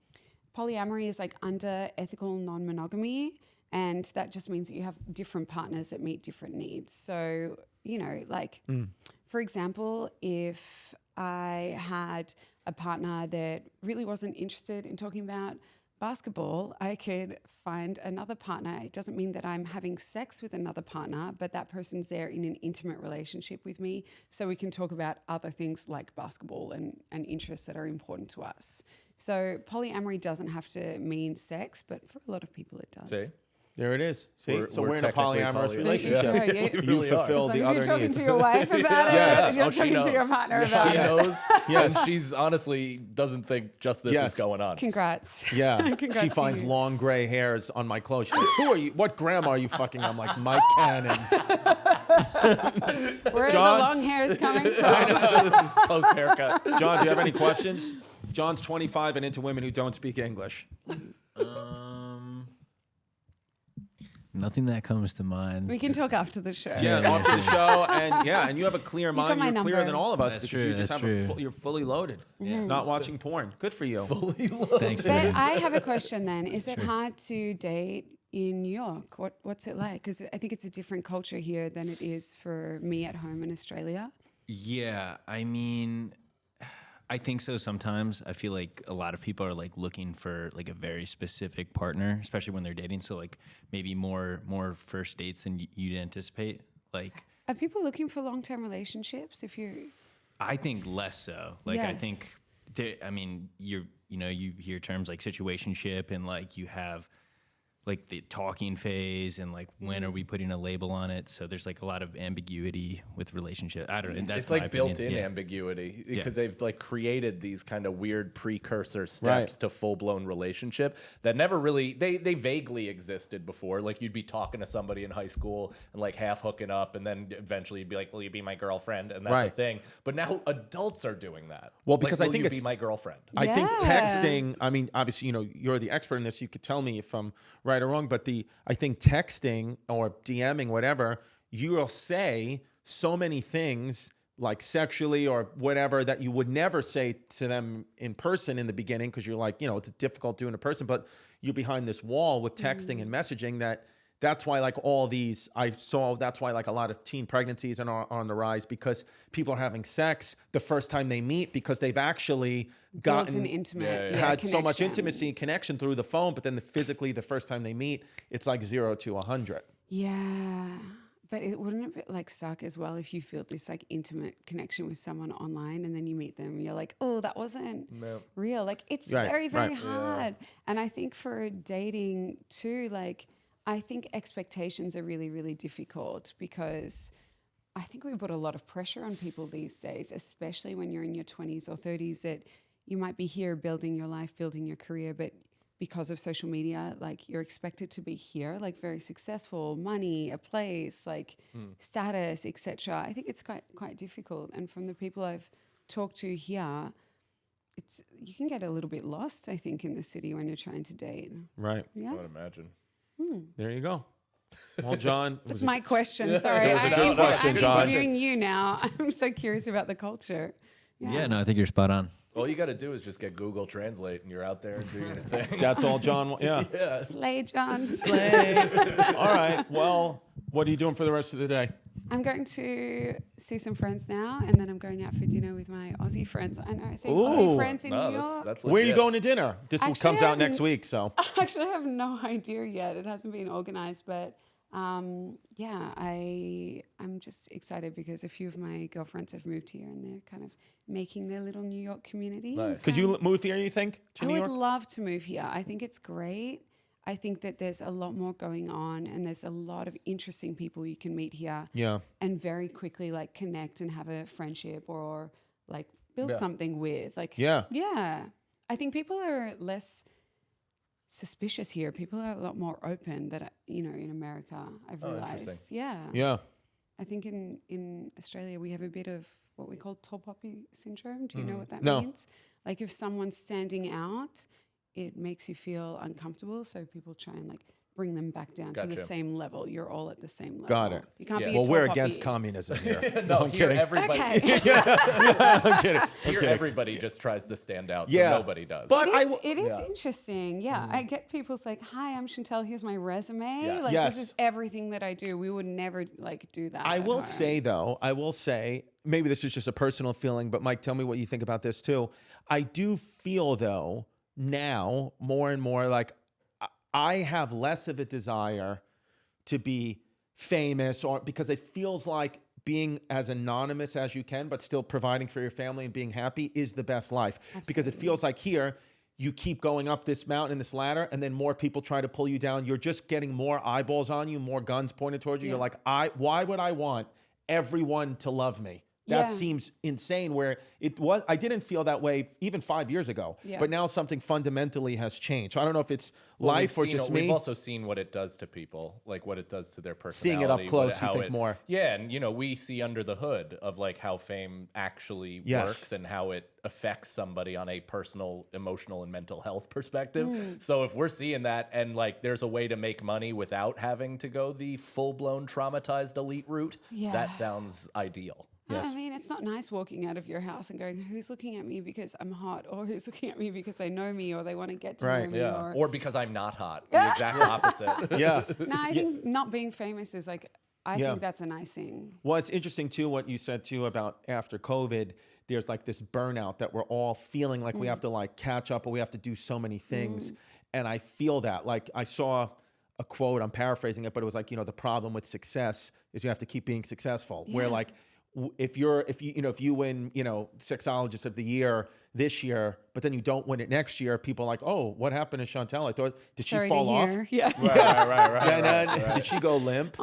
polyamory is like under ethical non-monogamy. And that just means that you have different partners that meet different needs. So, you know, like, for example, if I had a partner that really wasn't interested in talking about basketball, I could find another partner. It doesn't mean that I'm having sex with another partner, but that person's there in an intimate relationship with me. So we can talk about other things like basketball and interests that are important to us. So polyamory doesn't have to mean sex, but for a lot of people it does. See? There it is. See, so we're in a technically polyamorous poly- relationship. Yeah, We you really are. fulfill As the long as other you're talking needs. to your wife about Yes. it, you're Oh, she talking to your knows. partner about She it. knows. Yes. And she's honestly doesn't think just this Yes. is going on. Congrats. Yeah, Congrats she to finds you. long gray hairs on my clothes. She's like, "Who are you? What grandma are you fucking?" I'm like, "Mike Cannon." Where are John? the long hairs coming from? This is post haircut. John, do you have any questions? John's 25 and into women who don't speak English. Nothing that comes to mind. We can talk after the show. Yeah, after the show, and you have a clear mind. my You're clearer number. than all of us That's because true, you just that's have true. you're fully loaded. Not watching porn. Good for you. Thanks, But man. I have a question then. Is it hard to date in New York? What's it like? Because I think it's a different culture here than it is for me at home in Australia. Yeah, I mean, I think so sometimes. I feel like a lot of people are like looking for like a very specific partner, especially when they're dating. So like maybe more first dates than you'd anticipate. Like Are people looking for long-term relationships? If you, I think less so. Like I Yes. think I mean, you hear terms like situationship and like you have like the talking phase and like when are we putting a label on it? So there's like a lot of ambiguity with relationship. I don't know. That's It's my like opinion. built-in Yeah. ambiguity because Yeah. they've like created these kind of weird precursor steps Right. to full-blown relationship that never really they vaguely existed before. Like you'd be talking to somebody in high school and like half hooking up, and then eventually you'd be like, "Will you be my girlfriend?" And that's a Right. thing. But now adults are doing that. Well, Like, because I "Will think you it's- be my girlfriend." I think Yeah. texting, I mean, obviously, you're the expert in this. You could tell me if I'm right or wrong, but I think texting or DMing, whatever, you will say so many things like sexually or whatever that you would never say to them in person in the beginning because you're like, it's difficult doing in person, but you're behind this wall with texting and messaging that's why like all these that's why like a lot of teen pregnancies are on the rise because people are having sex the first time they meet because they've actually built gotten an intimate, had so much connection. intimacy and connection through the phone, but then physically the first time they meet, it's like 0 to 100. Yeah. But wouldn't it like suck as well if you feel this like intimate connection with someone online and then you meet them and you're like, oh, that wasn't real. Like it's Right, very, very right. hard. And I think for dating too, like I think expectations are really, really difficult because I think we put a lot of pressure on people these days, especially when you're in your 20s or 30s, that you might be here building your life, building your career, but because of social media, like you're expected to be here, like very successful, money, a place, like status, etc. I think it's quite difficult. And from the people I've talked to here, you can get a little bit lost, I think, in the city when you're trying to date. Right. Yeah. I would imagine. There you go. Well, John. That's my question. Sorry. That was a good question, I'm John. interviewing you now. I'm so curious about the culture. Yeah, no, I think you're spot on. All you got to do is just get Google Translate, and you're out there doing your thing. That's all John. Yeah. Slay, John. All right. Well, what are you doing for the rest of the day? I'm going to see some friends now, and then I'm going out for dinner with my Aussie friends. I know I see Aussie friends in New York. That's Where are you legit. going to dinner? This one Actually, comes I out next haven't- week, so. Actually, I have no idea yet. It hasn't been organized, but yeah, I'm just excited because a few of my girlfriends have moved here, and they're kind of making their little New York community. Nice. And Could so you move here, you think, to I New would York? love to move here. I think it's great. I think that there's a lot more going on, and there's a lot of interesting people you can meet here. Yeah. And very quickly like connect and have a friendship or like build Yeah. something with. Like Yeah. Yeah. I think people are less suspicious here. People are a lot more open that in America, I've realized. interesting. Yeah. Yeah. I think in Australia we have a bit of what we call tall poppy syndrome. Do you know what that No. means? Like if someone's standing out, it makes you feel uncomfortable. So people try and like bring them back down to the Gotcha. same level. You're all at the same level. Got it. You can't Yeah. be a Well, tall we're poppy. against communism here. No, I'm here kidding. everybody, Okay. I'm kidding. here everybody just tries to stand out, so Yeah. nobody does. But It is interesting. Yeah. I get people's like, hi, I'm Chantelle. Here's my resume. Yes. Like Yes. this is everything that I do. We would never like do that. I at will home. say, though, maybe this is just a personal feeling, but Mike, tell me what you think about this too. I do feel, though, now more and more like I have less of a desire to be famous, or because it feels like being as anonymous as you can, but still providing for your family and being happy is the best life. Because it feels like here, you keep going up this mountain and this ladder, and then more people try to pull you down. You're just getting more eyeballs on you, more guns pointed towards you. Yeah. You're like, why would I want everyone to love me? That Yeah. seems insane. Where I didn't feel that way even 5 years ago. Yeah. But now something fundamentally has changed. I don't know if it's Well, life or just me. We've also seen what it does to people, like what it does to their personality. Seeing it up close, you how think more. Yeah, and we see under the hood of like how fame actually Yes. works and how it affects somebody on a personal, emotional, and mental health perspective. So if we're seeing that and like there's a way to make money without having to go the full-blown traumatized elite route, Yeah. that sounds ideal. I mean, it's not nice walking out of your house and going, who's looking at me because I'm hot, or who's looking at me because they know me, or they want to get to Right. know me. Yeah, or because I'm not hot. The exact opposite. Yeah. No, I think not being famous is like, I Yeah. think that's a nice thing. Well, it's interesting too what you said too about after COVID, there's like this burnout that we're all feeling like we have to like catch up, or we have to do so many things. And I feel that. Like I saw a quote, I'm paraphrasing it, but it was like, the problem with success is you have to keep being successful. Where like if you win, Sexologist of the Year this year, but then you don't win it next year, people are like, oh, what happened to Chantelle? I thought, did Sorry she fall to off? hear. Yeah. Right. And then, did she go limp?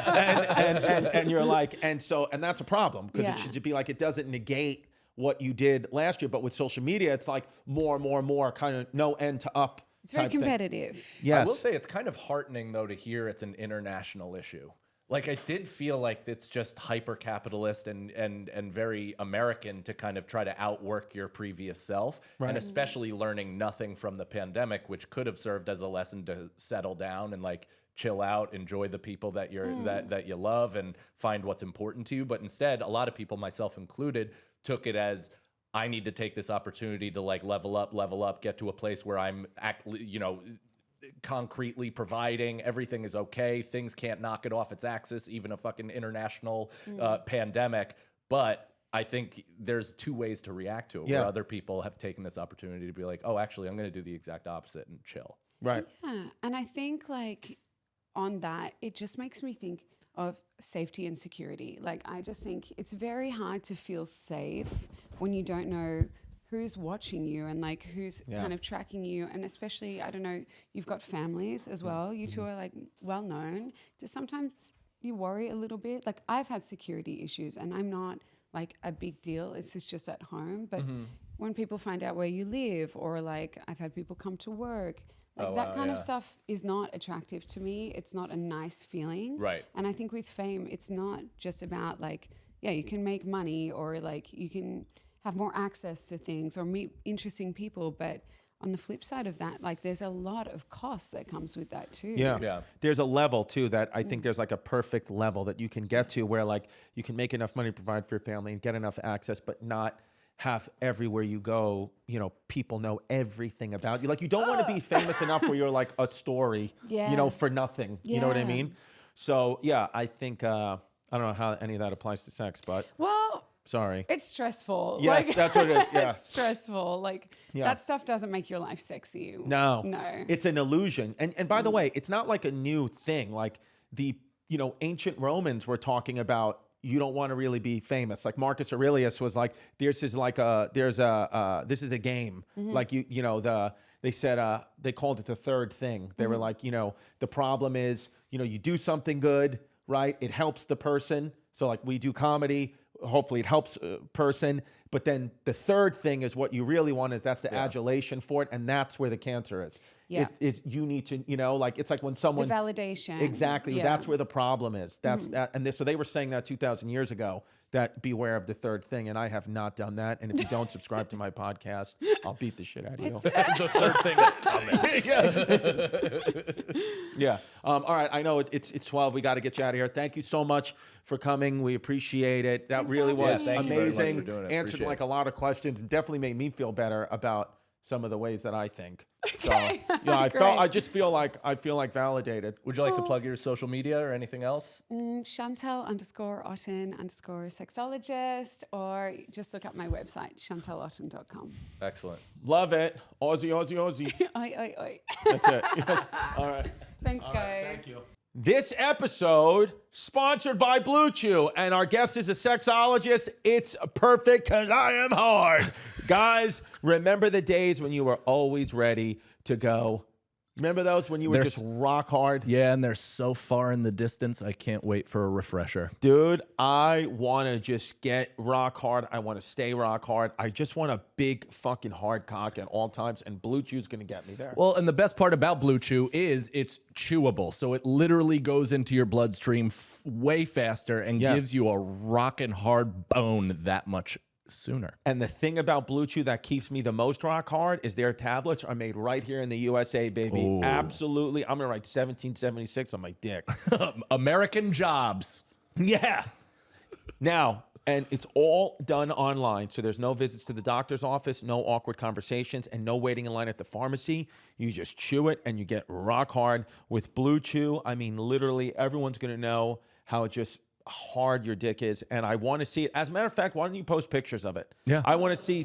And you're like, and that's a problem because Yeah. it should be like, it doesn't negate what you did last year. But with social media, it's like more, kind of no end to up. It's very type thing. competitive. Yes. I will say it's kind of heartening though to hear it's an international issue. Like I did feel like it's just hyper capitalist and very American to kind of try to outwork your previous self, and especially learning nothing from the pandemic, which could have served as a lesson to settle down and like chill out, enjoy the people that you're that you love, and find what's important to you. But instead, a lot of people, myself included, took it as I need to take this opportunity to like level up, get to a place where I'm concretely providing everything is okay. Things can't knock it off its axis, even a fucking international pandemic. But I think there's two ways to react to it. Yeah. Where other people have taken this opportunity to be like, oh, actually, I'm going to do the exact opposite and chill. Right. Yeah. And I think like on that, it just makes me think of safety and security. Like I just think it's very hard to feel safe when you don't know who's watching you and like who's kind of tracking you. And especially, I don't know, you've got families as well. You two are like well known. Just sometimes you worry a little bit. Like I've had security issues and I'm not like a big deal. It's just at home. But when people find out where you live, or like I've had people come to work, like that kind of stuff is not attractive to me. It's not a nice feeling. Right. And I think with fame, it's not just about like, yeah, you can make money or like you can have more access to things or meet interesting people. But on the flip side of that, like there's a lot of cost that comes with that too. Yeah. There's a level too that I think there's like a perfect level that you can get to where like you can make enough money to provide for your family and get enough access, but not have everywhere you go, you know, people know everything about you. Like you don't want to be famous enough where you're like a story, you know, for nothing. You know what I mean? So yeah, I think, I don't know how any of that applies to sex, but sorry. It's stressful. Yes, like, that's what it is. Yeah. It's stressful. Like that stuff doesn't make your life sexy. No. No. It's an illusion. And by the way, it's not like a new thing. Like the, you know, ancient Romans were talking about you don't want to really be famous. Like Marcus Aurelius was like, this is a game. Like you know, they said, they called it the third thing. They were like, you know, the problem is, you know, you do something good, right? It helps the person. So like we do comedy, hopefully it helps a person. But then the third thing is what you really want is that's the adulation for it. And that's where the cancer is. Yeah. Is you need to, you know, like it's like when someone The validation. Exactly. Yeah. That's where the problem is. That's that. And so they were saying that 2,000 years ago, that beware of the third thing. And I have not done that. And if you don't subscribe to my podcast, I'll beat the shit out of you. The third thing is coming. Yeah. All right. I know it's 12. We got to get you out of here. Thank you so much for coming. We appreciate it. That really was thank you very much amazing. for doing it. Answered Appreciate like it. a lot of questions. Definitely made me feel better about some of the ways that I think. So yeah, I just feel like validated. Would you like to plug your social media or anything else? Chantelle_Otten_ sexologist, or just look up my website, chantelleotten.com. Excellent. Love it. Aussie, Aussie, Aussie. Oi. That's it. Yes. All right. Thanks, guys. Thank you. This episode sponsored by Blue Chew, and our guest is a sexologist. It's perfect because I am hard. Guys, remember the days when you were always ready to go? Remember those when you were just rock hard? Yeah, and they're so far in the distance. I can't wait for a refresher. Dude, I want to just get rock hard. I want to stay rock hard. I just want a big fucking hard cock at all times, and Blue Chew's going to get me there. Well, and the best part about Blue Chew is it's chewable. So it literally goes into your bloodstream way faster and gives you a rockin' hard bone that much sooner. And the thing about Blue Chew that keeps me the most rock hard is their tablets are made right here in the USA, baby. Ooh. Absolutely. I'm going to write 1776 on my dick. American jobs. Yeah. Now, and it's all done online, so there's no visits to the doctor's office, no awkward conversations, and no waiting in line at the pharmacy. You just chew it, and you get rock hard. With Blue Chew, I mean, literally everyone's going to know how just hard your dick is, and I want to see it. As a matter of fact, why don't you post pictures of it? Yeah. I want to see,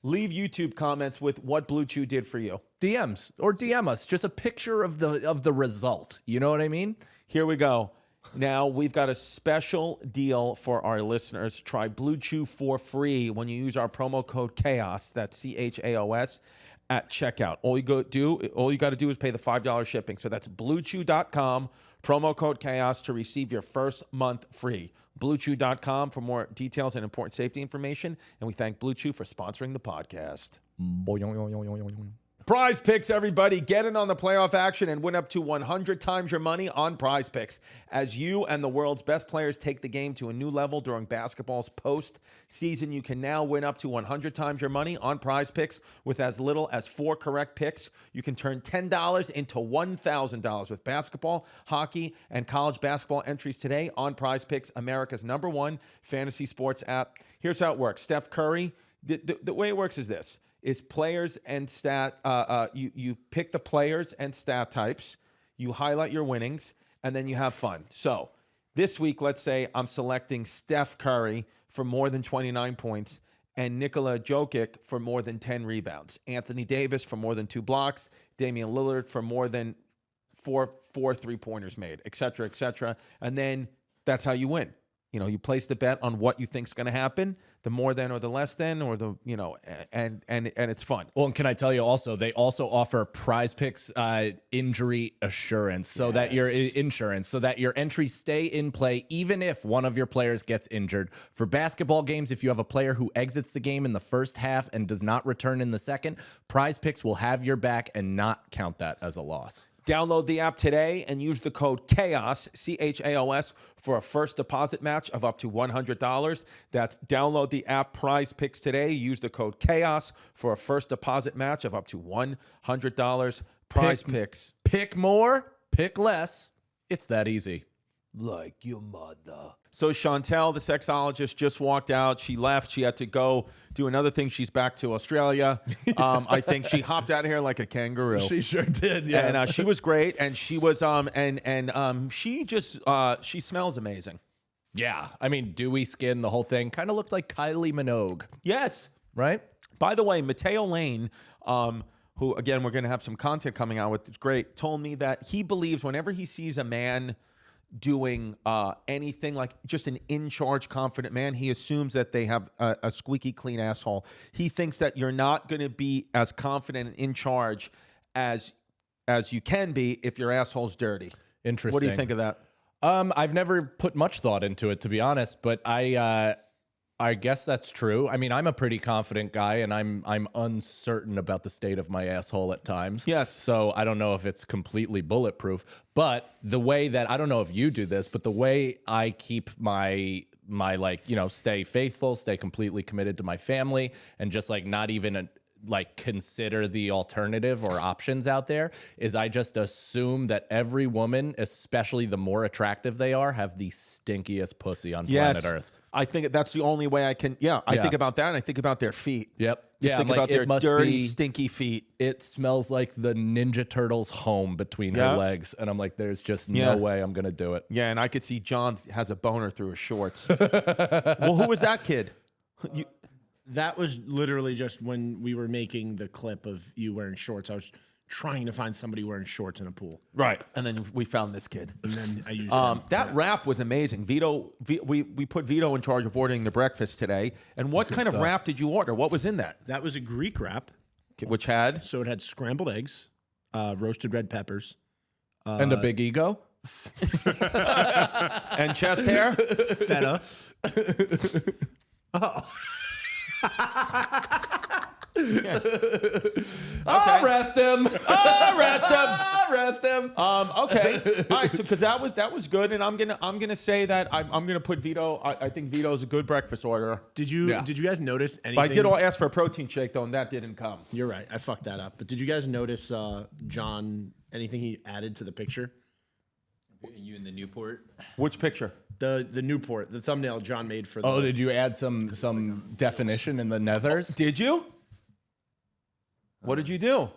leave YouTube comments with what Blue Chew did for you. DMs or DM us just a picture of the result. You know what I mean? Here we go. Now we've got a special deal for our listeners. Try Blue Chew for free when you use our promo code CHAOS. That's CHAOS at checkout. All you got to do is pay the $5 shipping. So that's BlueChew.com. Promo code CHAOS to receive your first month free. BlueChew.com for more details and important safety information. And we thank Blue Chew for sponsoring the podcast. Prize Picks, everybody. Get in on the playoff action and win up to 100 times your money on Prize Picks as you and the world's best players take the game to a new level during basketball's postseason. You can now win up to 100 times your money on Prize Picks with as little as 4 correct picks. You can turn $10 into $1,000 with basketball, hockey, and college basketball entries today on Prize Picks, America's #1 fantasy sports app. Here's how it works. Steph Curry, the way it works is this. Is players and stat, you pick the players and stat types, you highlight your winnings, and then you have fun. So this week, let's say I'm selecting Steph Curry for more than 29 points and Nikola Jokic for more than 10 rebounds, Anthony Davis for more than 2 blocks, Damian Lillard for more than four 3-pointers made, et cetera, and then that's how you win. You know, you place the bet on what you think's going to happen, the more than or the less than, or the, you know, and it's fun. Well, and can I tell you also, they also offer Prize Picks injury assurance, so that your insurance, so that your entries stay in play even if one of your players gets injured. For basketball games, if you have a player who exits the game in the first half and does not return in the second, Prize Picks will have your back and not count that as a loss. Download the app today and use the code CHAOS, CHAOS, for a first deposit match of up to $100. That's download the app Prize Picks today. Use the code CHAOS for a first deposit match of up to $100. Prize Picks. Pick more, pick less. It's that easy. Like your mother. So Chantelle, the sexologist, just walked out. She left. She had to go do another thing. She's back to Australia. I think she hopped out of here like a kangaroo. She sure did, yeah. And she was great. And she was she just she smells amazing. Yeah, I mean, dewy skin, the whole thing kind of looked like Kylie Minogue, Yes. right? By the way, Mateo Lane, who again we're going to have some content coming out with, it's great, told me that he believes whenever he sees a man doing anything, like just an in-charge, confident man, he assumes that they have a squeaky clean asshole. He thinks that you're not going to be as confident and in charge as you can be if your asshole's dirty. Interesting. What do you think of that? I've never put much thought into it, to be honest, but I guess that's true. I mean, I'm a pretty confident guy, and I'm uncertain about the state of my asshole at times. Yes. So I don't know if it's completely bulletproof. But the way that, I don't know if you do this, but the way I keep my like, you know, stay faithful, stay completely committed to my family, and just like not even like consider the alternative or options out there, is I just assume that every woman, especially the more attractive they are, have the stinkiest pussy on planet Earth. I think that's the only way I can. Yeah, I think about that, and I think about their feet. Yep. Just think about their dirty, stinky feet. It smells like the Ninja Turtles' home between her legs, and I'm like, there's just no way I'm gonna do it. Yeah, and I could see John has a boner through his shorts. Well, who was that kid? That was literally just when we were making the clip of you wearing shorts. I was trying to find somebody wearing shorts in a pool. Right. And then we found this kid. And then I used him. That wrap was amazing. Vito, we put Vito in charge of ordering the breakfast today. And what kind of wrap did you order? What was in that? That was a Greek wrap. Which had? So it had scrambled eggs, roasted red peppers. And a big ego? And chest hair? Feta. Arrest him! Arrest him! Arrest him! Okay. All right. So because that was good, and I'm gonna say that I'm gonna put Vito. I think Vito's a good breakfast order. Did you guys notice anything? But I did ask for a protein shake though, and that didn't come. You're right. I fucked that up. But did you guys notice John? Anything he added to the picture? You in the Newport? Which picture? The Newport, the thumbnail John made for the. Oh, did you add some definition in the nethers? Did you? What did you do?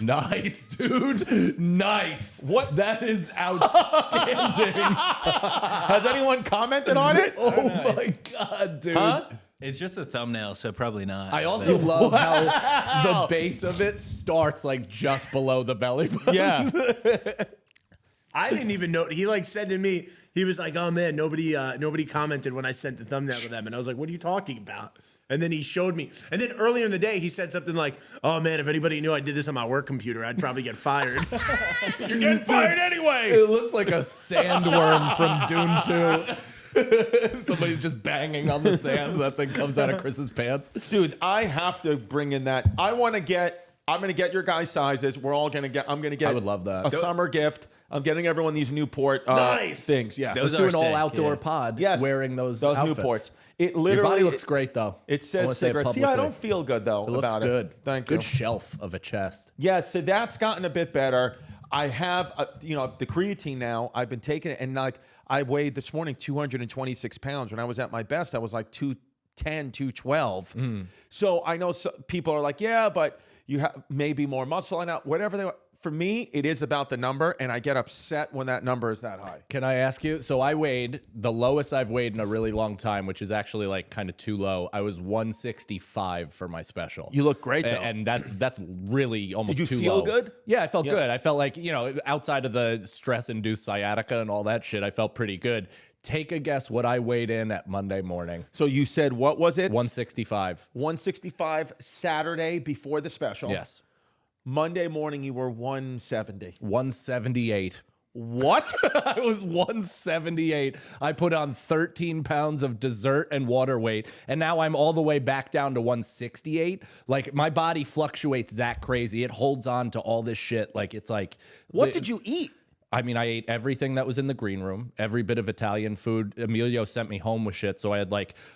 Nice, dude. Nice. What? That is outstanding. Has anyone commented on it? Oh my God, dude. Huh? It's just a thumbnail, so probably not. I also love how the base of it starts like just below the belly button. Yeah. I didn't even know. He like said to me, he was like, "Oh man, nobody commented when I sent the thumbnail to them," and I was like, "What are you talking about?" And then he showed me. And then earlier in the day, he said something like, "Oh man, if anybody knew I did this on my work computer, I'd probably get fired." You're getting fired anyway. It looks like a sandworm from Dune 2. Somebody's just banging on the sand. That thing comes out of Chris's pants. Dude, I have to bring in that. I'm going to get your guys' sizes. I'm going to get I would love that. a summer gift. I'm getting everyone these Newport things. Yeah. Let's do an all-outdoor pod wearing those outfits. Newports. It literally, your body looks great, though. It says cigarettes. See, I don't feel good, though, It looks about good. it. Thank you. Good shelf of a chest. Yeah, so that's gotten a bit better. I have, the creatine now. I've been taking it, and like I weighed this morning 226 pounds. When I was at my best, I was like 210, 212. So I know people are like, yeah, but you have maybe more muscle. And whatever they want. For me, it is about the number, and I get upset when that number is that high. Can I ask you? So I weighed the lowest I've weighed in a really long time, which is actually like kind of too low. I was 165 for my special. You look great, though. And that's really almost too low. Did you feel good? Yeah, I felt good. I felt like, outside of the stress-induced sciatica and all that shit, I felt pretty good. Take a guess what I weighed in at Monday morning. So you said, what was it? 165. 165 Saturday before the special. Yes. Monday morning, you were 170. 178. What? I was 178. I put on 13 pounds of dessert and water weight, and now I'm all the way back down to 168. Like, my body fluctuates that crazy. It holds on to all this shit. Like, it's like... What did you eat? I mean, I ate everything that was in the green room, every bit of Italian food. Emilio sent me home with shit. So I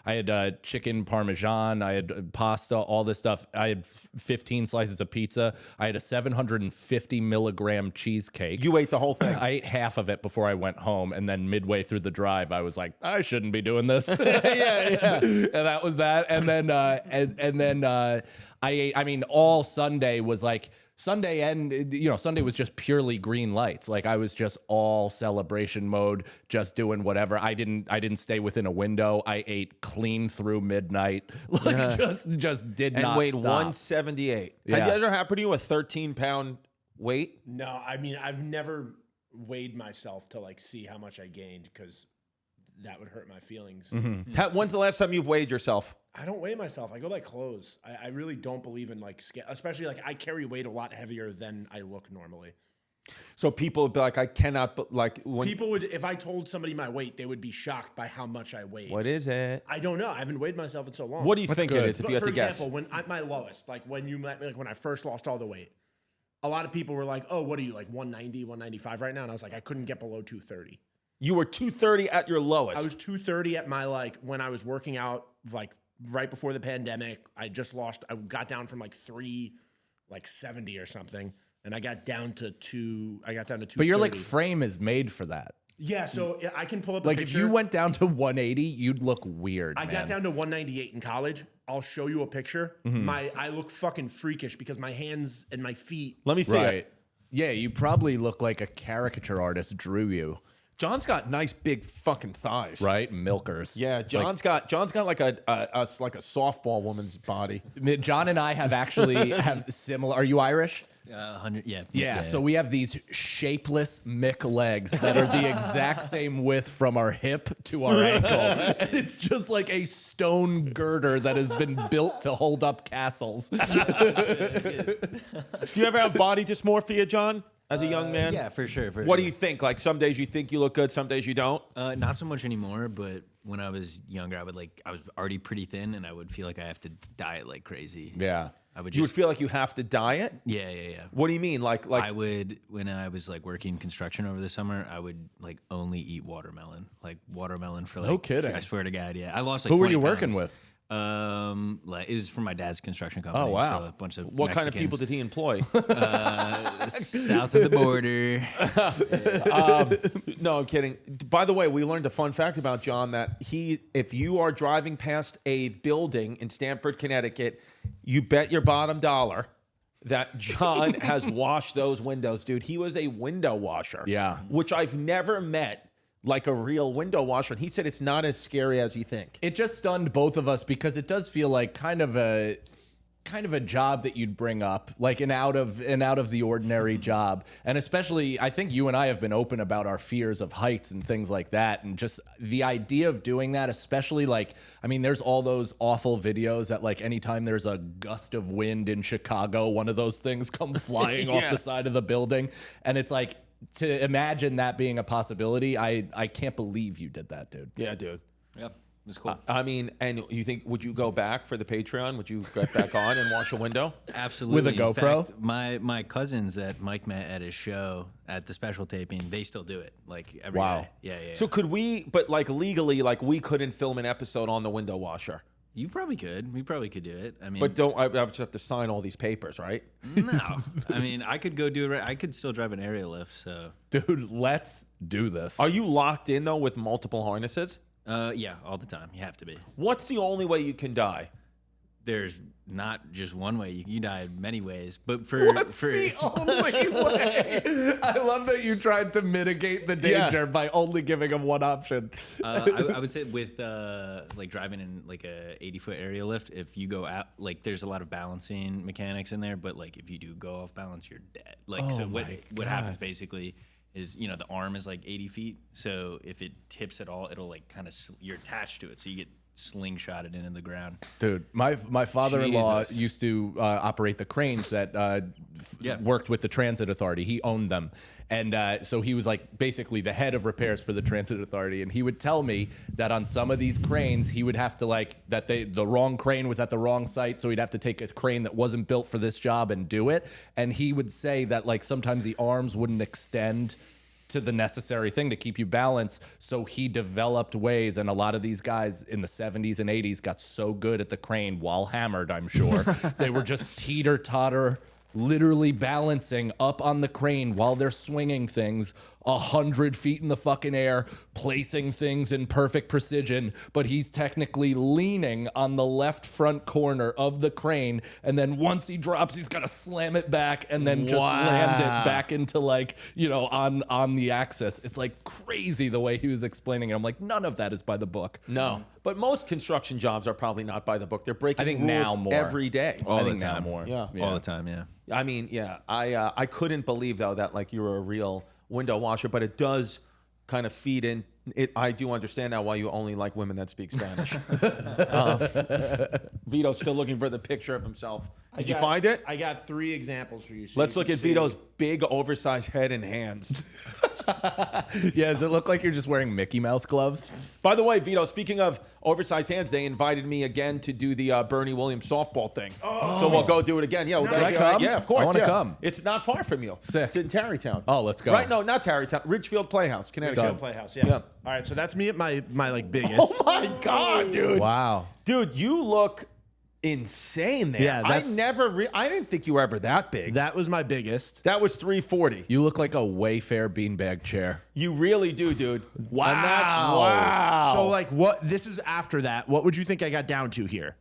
had chicken parmesan, I had pasta, all this stuff. I had 15 slices of pizza. I had a 750 milligram cheesecake. You ate the whole thing. I ate half of it before I went home. And then midway through the drive, I was like, I shouldn't be doing this. yeah. And that was that. And then, I ate, I mean, all Sunday was like, Sunday was just purely green lights. Like, I was just all celebration mode, just doing whatever. I didn't stay within a window. I ate clean through midnight. Like, just did And not weighed stop. 178. Yeah. Has it ever happened to you, a 13-pound weight? No, I mean, I've never weighed myself to like see how much I gained because that would hurt my feelings. When's the last time you've weighed yourself? I don't weigh myself. I go by clothes. I really don't believe in like scale, especially like I carry weight a lot heavier than I look normally. So people would be like, I cannot, like, when People would, if I told somebody my weight, they would be shocked by how much I weighed. what is it? I don't know. I haven't weighed myself in so long. What do you think good. it is, if But you had for to guess? example, when I'm my lowest, like when you met me, like when I first lost all the weight, a lot of people were like, oh, what are you, like 190, 195 right now? And I was like, I couldn't get below 230. You were 230 at your lowest. I was 230 at my, like, when I was working out, like, right before the pandemic. I got down from, like, 370 or something, and I got down to 230. But your like frame is made for that. Yeah, so I can pull up Like, a if picture. you went down to 180, you'd look weird. I got down to 198 in college. I'll show you a picture. I look fucking freakish because my hands and my feet. Let me see Right. it. Yeah, you probably look like a caricature artist drew you, John's got nice big fucking thighs. right? Milkers. Yeah, John's got like a softball woman's body. John and I have actually have similar. Are you Irish? 100. Yeah. Yeah, so we have these shapeless Mick legs that are the exact same width from our hip to our ankle. And it's just like a stone girder that has been built to hold up castles. Do you ever have body dysmorphia, John, as a young man? Yeah, for sure. What do you think? Like, some days you think you look good, some days you don't? Not so much anymore, but when I was younger, I was already pretty thin, and I would feel like I have to diet like crazy. Yeah. I would You would just, feel like you have to diet? yeah. What do you mean? Like I would, when I was like working construction over the summer, I would like only eat watermelon, for like. No kidding. I swear to God, yeah. I lost like. Who were 20 you working pounds. with? Like it was from my dad's construction company. Oh, wow. So a bunch of what kind of people did he employ? south of the border? No, I'm kidding. By the way, we learned a fun fact about John that if you are driving past a building in Stamford, Connecticut, you bet your bottom dollar that John has washed those windows, dude. He was a window washer. Yeah. Which I've never met like a real window washer. And he said it's not as scary as you think. It just stunned both of us because it does feel like kind of a job that you'd bring up, like an out of the ordinary job. And especially, I think you and I have been open about our fears of heights and things like that. And just the idea of doing that, especially like, I mean, there's all those awful videos that like anytime there's a gust of wind in Chicago, one of those things come flying off the side of the building. And it's like, to imagine that being a possibility, I can't believe you did that, dude. Yeah, dude. Yep, it was cool. I mean, and you think, would you go back for the Patreon? Would you get back on and wash a window? Absolutely. With a GoPro? In fact, my cousins that Mike met at his show at the special taping, they still do it. Like every Wow. day. Yeah. So could we, but like legally, like we couldn't film an episode on the window washer. You probably could. We probably could do it. I mean, But I just have to sign all these papers, right? no. I mean, I could go do it. I could still drive an aerial lift. So, Dude, let's do this. Are you locked in though with multiple harnesses? yeah, all the time. You have to be. What's the only way you can die? There's not just one way. You die many ways. But for the only way? I love that you tried to mitigate the danger by only giving him one option. I would say with like driving in like a 80-foot aerial lift, if you go out, like there's a lot of balancing mechanics in there, but like if you do go off balance, you're dead. Like so what happens basically is, the arm is like 80 feet. So if it tips at all, it'll like kind of, you're attached to it. So you get slingshot it into the ground. Dude, my father-in-law Jesus. used to operate the cranes that worked with the transit authority. He owned them. And so he was like basically the head of repairs for the transit authority. And he would tell me that on some of these cranes, he would have to the wrong crane was at the wrong site. So he'd have to take a crane that wasn't built for this job and do it. And he would say that like sometimes the arms wouldn't extend to the necessary thing to keep you balanced. So he developed ways, and a lot of these guys in the 70s and 80s got so good at the crane while hammered, I'm sure. They were just teeter-totter, literally balancing up on the crane while they're swinging things 100 feet in the fucking air, placing things in perfect precision, but he's technically leaning on the left front corner of the crane, and then once he drops, he's got to slam it back and then just land it back into on the axis. It's like crazy the way he was explaining it. I'm like, none of that is by the book. No, but most construction jobs are probably not by the book. They're breaking I think rules now more. every day. I think now more. Yeah. All the time, yeah. I mean, yeah, I couldn't believe though that like you were a real window washer, but it does kind of feed in. I do understand now why you only like women that speak Spanish. Vito's still looking for the picture of himself. Did you find it? I got 3 examples for you. So Let's you look can at see. Vito's big, oversized head and hands. Yeah, does it look like you're just wearing Mickey Mouse gloves? By the way, Vito, speaking of oversized hands, they invited me again to do the Bernie Williams softball thing. So we'll go do it again. Yeah, Can I come? Yeah, of course. I wanna yeah. come. It's not far from you. Sick. It's in Tarrytown. Oh, let's go. Right? No, not Tarrytown. Ridgefield Playhouse, Connecticut. Field Playhouse, yeah. Yeah. All right, so that's me at my like biggest. Oh my God, dude. Wow. Dude, you look insane there. Yeah, that's- I didn't think you were ever that big. That was my biggest. That was 340. You look like a Wayfair beanbag chair. You really do, dude. Wow. And wow. So like what? This is after that. What would you think I got down to here?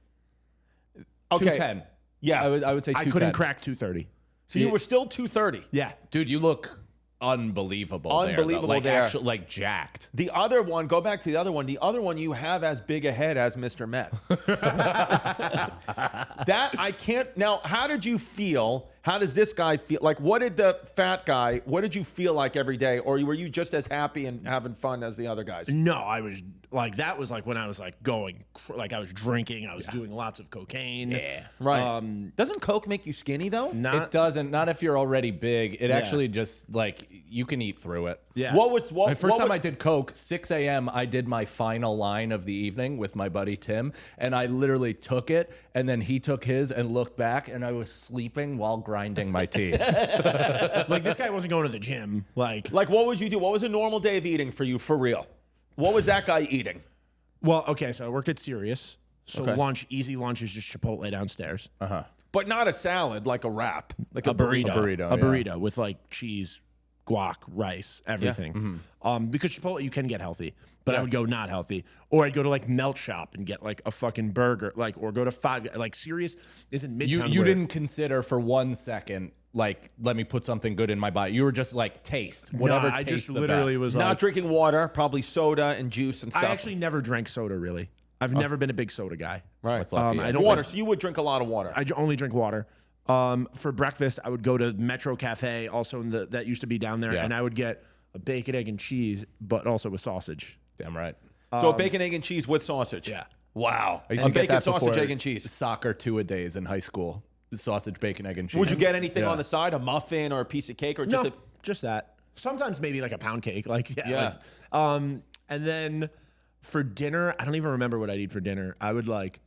Okay. 210. Yeah. I would say 210. I couldn't crack 230. So you were still 230. Yeah. Dude, you look unbelievable. Unbelievable like there. Actually, like jacked. The other one, go back to the other one. The other one, you have as big a head as Mr. Met. That I can't. Now, how did you feel? How does this guy feel? Like, what did the fat guy, what did you feel like every day? Or were you just as happy and having fun as the other guys? No, I was like, that was like when I was like going, like I was drinking, I was doing lots of cocaine. Yeah. Right. Doesn't Coke make you skinny, though? It doesn't. Not if you're already big. It actually just like you can eat through it. Yeah. The first time I did Coke, 6 a.m., I did my final line of the evening with my buddy Tim, and I literally took it, and then he took his and looked back, and I was sleeping while grinding my teeth. Like this guy wasn't going to the gym. Like what would you do? What was a normal day of eating for you, for real? What was that guy eating? well, okay, so I worked at Sirius. So Okay. easy lunch is just Chipotle downstairs. But not a salad, like a wrap. Like A burrito. burrito, A yeah. burrito with like cheese, guac, rice, everything. Because Chipotle, you can get healthy, but I would go not healthy. Or I'd go to like Melt Shop and get like a fucking burger, like, or go to Five. Like Sirius is in Midtown. You where- didn't consider for 1 second, like, let me put something good in my body. You were just like, taste whatever No, I tastes just the literally best. was Not like, drinking water, probably soda and juice and stuff. I actually never drank soda really. I've never been a big soda guy. right. That's lucky. I don't Water. like- So you would drink a lot of water. I only drink water. For breakfast, I would go to Metro Cafe, also in that used to be down there, Yeah. and I would get a bacon, egg, and cheese, but also with sausage. Damn right. So bacon, egg, and cheese with sausage. Yeah. Wow. I used A to get bacon, that sausage, before egg, and cheese. Soccer 2-a-days in high school. Sausage, bacon, egg, and cheese. Would you get anything Yeah. on the side, a muffin or a piece of cake, or just No, just that. Sometimes maybe like a pound cake. Like Yeah. and then for dinner, I don't even remember what I'd eat for dinner. I would like.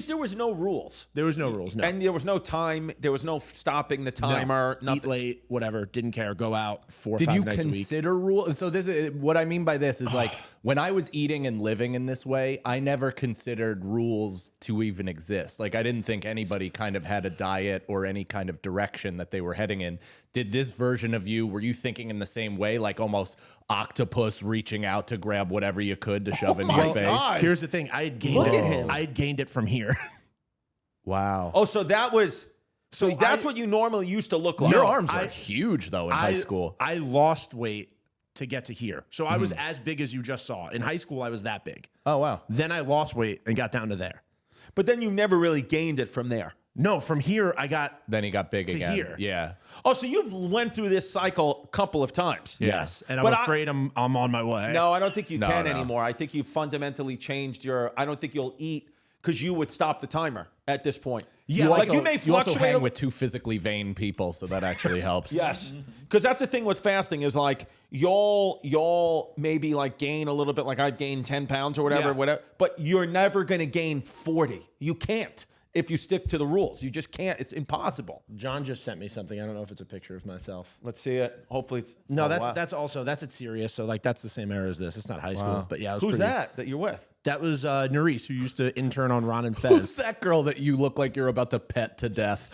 there was no rules. There was no rules. No. And there was no time. There was no stopping the timer. Eat Nothing. late, whatever. Didn't care. Go out 4 or Did 5 you nights a week. consider rules? So this is what I mean by this is like when I was eating and living in this way, I never considered rules to even exist. Like I didn't think anybody kind of had a diet or any kind of direction that they were heading in. Did this version of you, were you thinking in the same way, like almost octopus reaching out to grab whatever you could to shove into your face? God. Here's the thing. I had gained Look it. at him. I had gained it from here. Wow. Oh, so that was. So that's what you normally used to look like. Your arms I- are huge though in high school. I lost weight to get to here. So I was as big as you just saw. In high school, I was that big. Oh wow. Then I lost weight and got down to there. But then you never really gained it from there. No, from here I got Then he got big to again. here. Yeah. Oh, so you've went through this cycle a couple of times. Yes, and I'm But afraid I'm on my way. No, I don't think you No, can no. anymore. I think you fundamentally changed I don't think you'll eat because you would stop the timer at this point. Yeah, like Also, you may you also fluctuate. hang with two physically vain people, so that actually helps. Yes, because that's the thing with fasting is like you'll maybe like gain a little bit, like I'd gain 10 pounds or whatever, Yeah. but you're never going to gain 40. You can't if you stick to the rules. You just can't. It's impossible. John just sent me something. I don't know if it's a picture of myself. Let's see it. Hopefully it's... No, oh, that's wow. at Sirius, so like that's the same era as this. It's not high school, but yeah, it was Who's pretty- that you're with? That was Nerys, who used to intern on Ron and Who's Fez. that girl that you look like you're about to pet to death?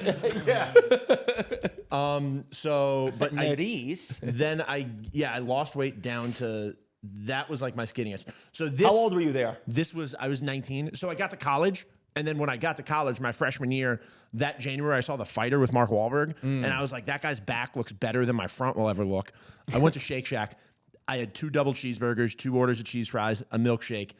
So, but Nerys. then I lost weight down to that was like my skinniest. So this How old were you there? I was 19. So I got to college. And then when I got to college, my freshman year, that January, I saw The Fighter with Mark Wahlberg. And I was like, that guy's back looks better than my front will ever look. I went to Shake Shack. I had 2 double cheeseburgers, 2 orders of cheese fries, a milkshake.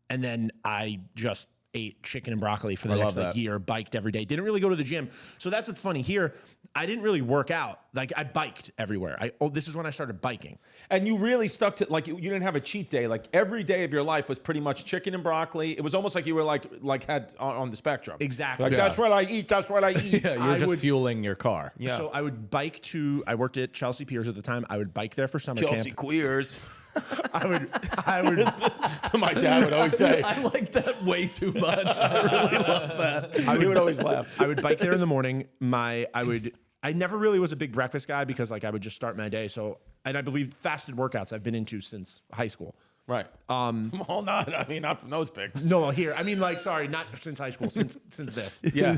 And then I just ate chicken and broccoli for the next love that. year, biked every day. Didn't really go to the gym. So that's what's funny here. I didn't really work out. Like I biked everywhere. This is when I started biking. And you really stuck to, like, you didn't have a cheat day. Like, every day of your life was pretty much chicken and broccoli. It was almost like you were, had on the spectrum. Exactly. Like, Yeah. that's what I eat. That's what I eat. Yeah, you're just fueling your car. Yeah. So I would bike I worked at Chelsea Piers at the time. I would bike there for summer Chelsea camp. queers. I would My dad would always say. I like that way too much. I really love that. He would always laugh. I would bike there in the morning. I never really was a big breakfast guy because like I would just start my day. So, and I believe fasted workouts I've been into since high school. Right. Well, not from those pics. No, here. I mean, like, sorry, not since high school, since this. Yeah.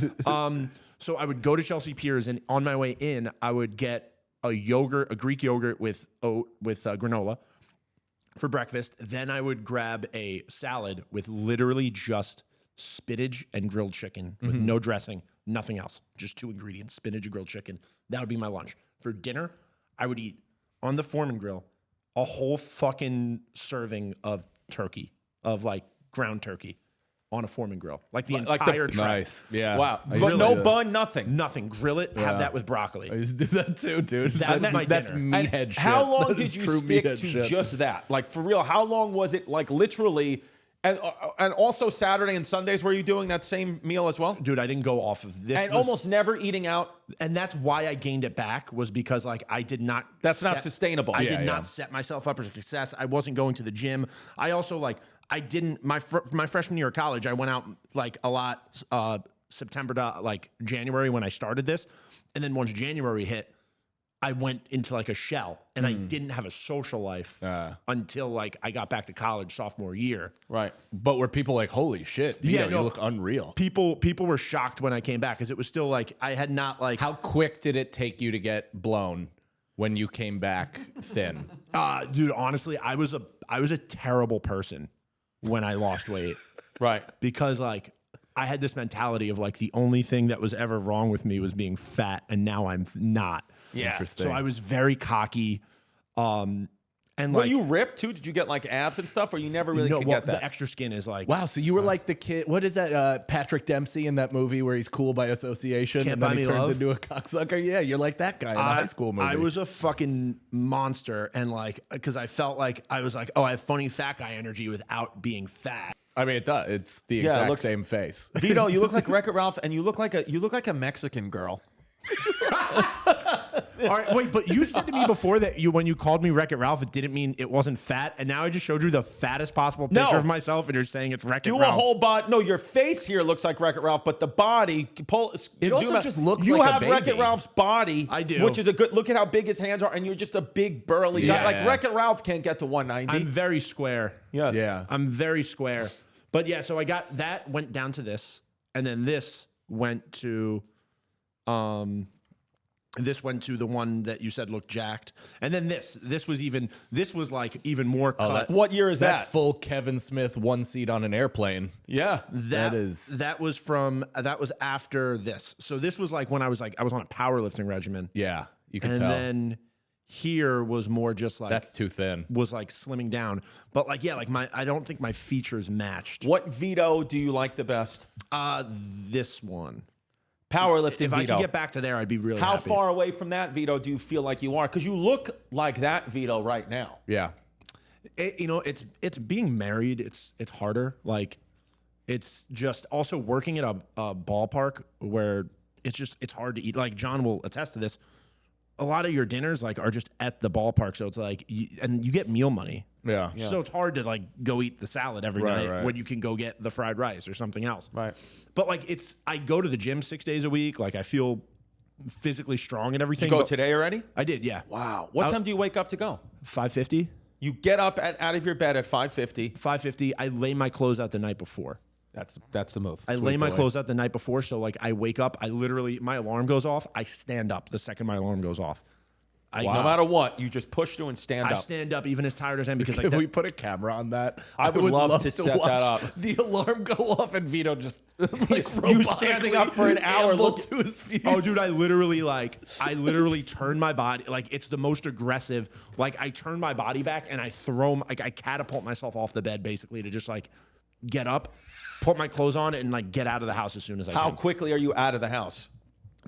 So I would go to Chelsea Piers, and on my way in, I would get a Greek yogurt with granola for breakfast. Then I would grab a salad with literally just spinach and grilled chicken with no dressing, nothing else, just 2 ingredients, spinach and grilled chicken. That would be my lunch. For dinner, I would eat on the Foreman grill a whole fucking serving of turkey, of like ground turkey on a Foreman grill, like the entire tray. Nice. Yeah. Wow. I But used to no do that. bun, nothing. Nothing. Grill it. Have that with broccoli. I used to do that too, dude. That was my That's dinner. meathead shit. How long That did is you true stick meathead to shit. just that? Like, for real, how long was it, like, literally? And also Saturday and Sundays, were you doing that same meal as well? Dude, I didn't go off of this. And almost never eating out. And that's why I gained it back, was because like I did not. That's not sustainable. I Yeah, did yeah. not set myself up for success. I wasn't going to the gym. I also like I didn't my freshman year of college. I went out like a lot September to like January when I started this, and then once January hit, I went into like a shell, and I didn't have a social life until like I got back to college sophomore year. Right. But were people like, holy shit, Vito, Yeah, no. you look unreal. People were shocked when I came back because it was still like I had not like How quick did it take you to get blown when you came back thin? dude, honestly, I was a terrible person when I lost weight Right. because like I had this mentality of like the only thing that was ever wrong with me was being fat, and now I'm not. Yeah. Interesting. So I was very cocky. And Were like you ripped too? Did you get like abs and stuff, or you never really no, could well, get that? the extra skin is like Wow, so you were like the kid. What is that? Patrick Dempsey in that movie where he's cool by association, Can't and then Buy he Me turns Love? into a cocksucker. Yeah, you're like that guy in the high school movie. I was a fucking monster, and like because I felt like I was like, oh, I have funny fat guy energy without being fat. I mean, it does. It's the Yeah, it exact looks- same face. Vito, you look like Wreck-It Ralph, and you look like a Mexican girl. All right, wait, but you said to me before that when you called me Wreck-It Ralph, it didn't mean it wasn't fat, and now I just showed you the fattest possible picture No. of myself, and you're saying it's Wreck-It Do Ralph. a whole body. No, your face here looks like Wreck-It Ralph, but the body. It also just looks you like a have baby. Wreck-It Ralph's body. I do. Which is a good. Look at how big his hands are, and you're just a big burly guy. Yeah. Like Wreck-It Ralph can't get to 190. I'm very square. Yes. Yeah. I'm very square. But yeah, so I got that went down to this, and then this went to the one that you said looked jacked. And then this was like even more cut. What year is That's that? full Kevin Smith one seat on an airplane. Yeah. That is- that was after this. So this was like when I was on a powerlifting regimen. Yeah, you can And tell. then here was more just like That's too thin. was like slimming down. But like yeah, like I don't think my features matched. What Vito do you like the best? This one. Powerlifting, If I Vito. could get back to there, I'd be really How happy. far away from that, Vito, do you feel like you are? Because you look like that, Vito, right now. Yeah. It's being married. It's harder. Like, it's just also working at a ballpark where it's hard to eat. Like, John will attest to this. A lot of your dinners like are just at the ballpark, so it's like, and you get meal money. Yeah. So it's hard to like go eat the salad every night right. when you can go get the fried rice or something else. Right. But like I go to the gym 6 days a week. Like I feel physically strong and everything. Did you go but today already? I did, yeah. Wow. What time do you wake up to go? 5:50. You get up out of your bed at 5:50. 5:50. I lay my clothes out the night before. That's the move. I lay my clothes out the night before, so like I wake up, my alarm goes off, I stand up the second my alarm goes off. No matter what, you just push through and stand I up. stand up even as tired as I am because like Can that, we put a camera on that? I would love to set that watch up. The alarm go off and Vito just like You standing up for an hour look looking- to his feet. oh, dude, I literally turn my body, like it's the most aggressive. Like I turn my body back and I I catapult myself off the bed basically to just like get up, put my clothes on, and like get out of the house as soon as I How can. quickly are you out of the house?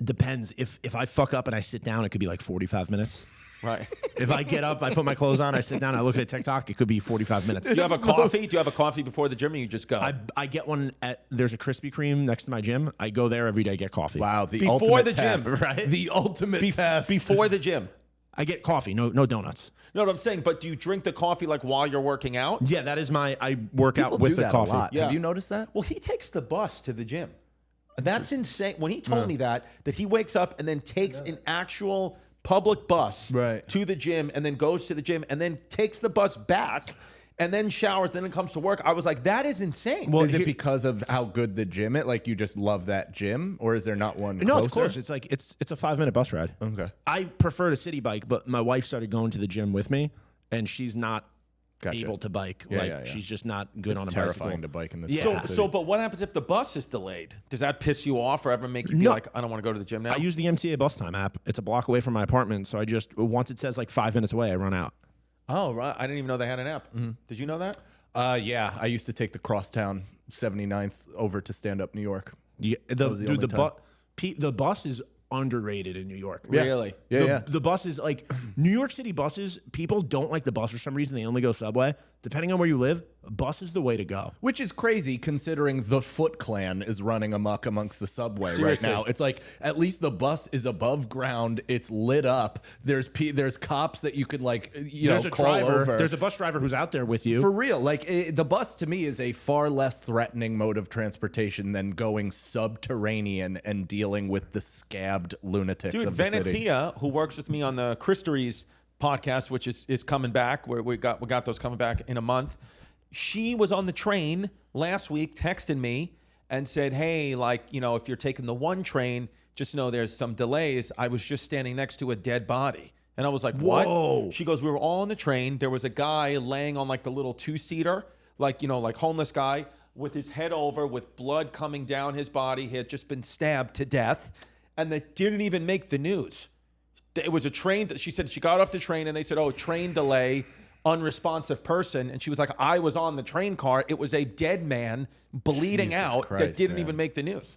Depends. If I fuck up and I sit down, it could be like 45 minutes. Right. If I get up, I put my clothes on, I sit down, I look at TikTok, it could be 45 minutes. Do you have a coffee? Do you have a coffee before the gym, or you just go? I get one there's a Krispy Kreme next to my gym. I go there every day, get coffee. Wow, the Before ultimate the gym, test. right? The ultimate test. Before the gym. I get coffee, no donuts. No, what I'm saying, but do you drink the coffee like while you're working out? Yeah, that is I work People out with do the that coffee. a lot. Yeah. Have you noticed that? Well, he takes the bus to the gym. That's insane. When he told me that he wakes up and then takes an actual public bus Right. to the gym and then goes to the gym and then takes the bus back and then showers, then it comes to work. I was like, that is insane. Well, Is it because of how good the gym is? Like you just love that gym, or is there not one? No, closer? it's close. It's like it's a 5-minute bus ride. Okay. I prefer to city bike, but my wife started going to the gym with me, and she's not Gotcha. able to bike. Yeah, like yeah, yeah. she's just not good It's on a terrifying bicycle. to bike in this. Yeah. So, but what happens if the bus is delayed? Does that piss you off or ever make you be No. like, I don't want to go to the gym now? I use the MTA bus time app. It's a block away from my apartment, so I just once it says like 5 minutes away, I run out. Oh, right. I didn't even know they had an app. Did you know that? Yeah, I used to take the crosstown 79th over to stand up New York. The only time. the bus is underrated in New York. Really? Yeah, The bus is like New York City buses. People don't like the bus for some reason. They only go subway. Depending on where you live, bus is the way to go. Which is crazy considering the Foot Clan is running amok amongst the subway Seriously. right now. It's like at least the bus is above ground. It's lit up. There's cops that you could like There's a call driver. over. There's a bus driver who's out there with you. For real, like the bus to me is a far less threatening mode of transportation than going subterranean and dealing with the scabbed lunatics Dude, of the city. Venetia, who works with me on the Christeries podcast, which is coming back, where we got those coming back in a month. She was on the train last week, texting me and said, "Hey, like, if you're taking the one train, just know there's some delays. I was just standing next to a dead body." And I was like, "What?" Whoa. She goes, "We were all on the train. There was a guy laying on like the little 2-seater, like homeless guy with his head over, with blood coming down his body. He had just been stabbed to death, and that didn't even make the news." It was a train that she said she got off the train and they said, "Oh, train delay, unresponsive person." And she was like, "I was on the train car. It was a dead man bleeding Jesus out that Christ, didn't man. even make the news."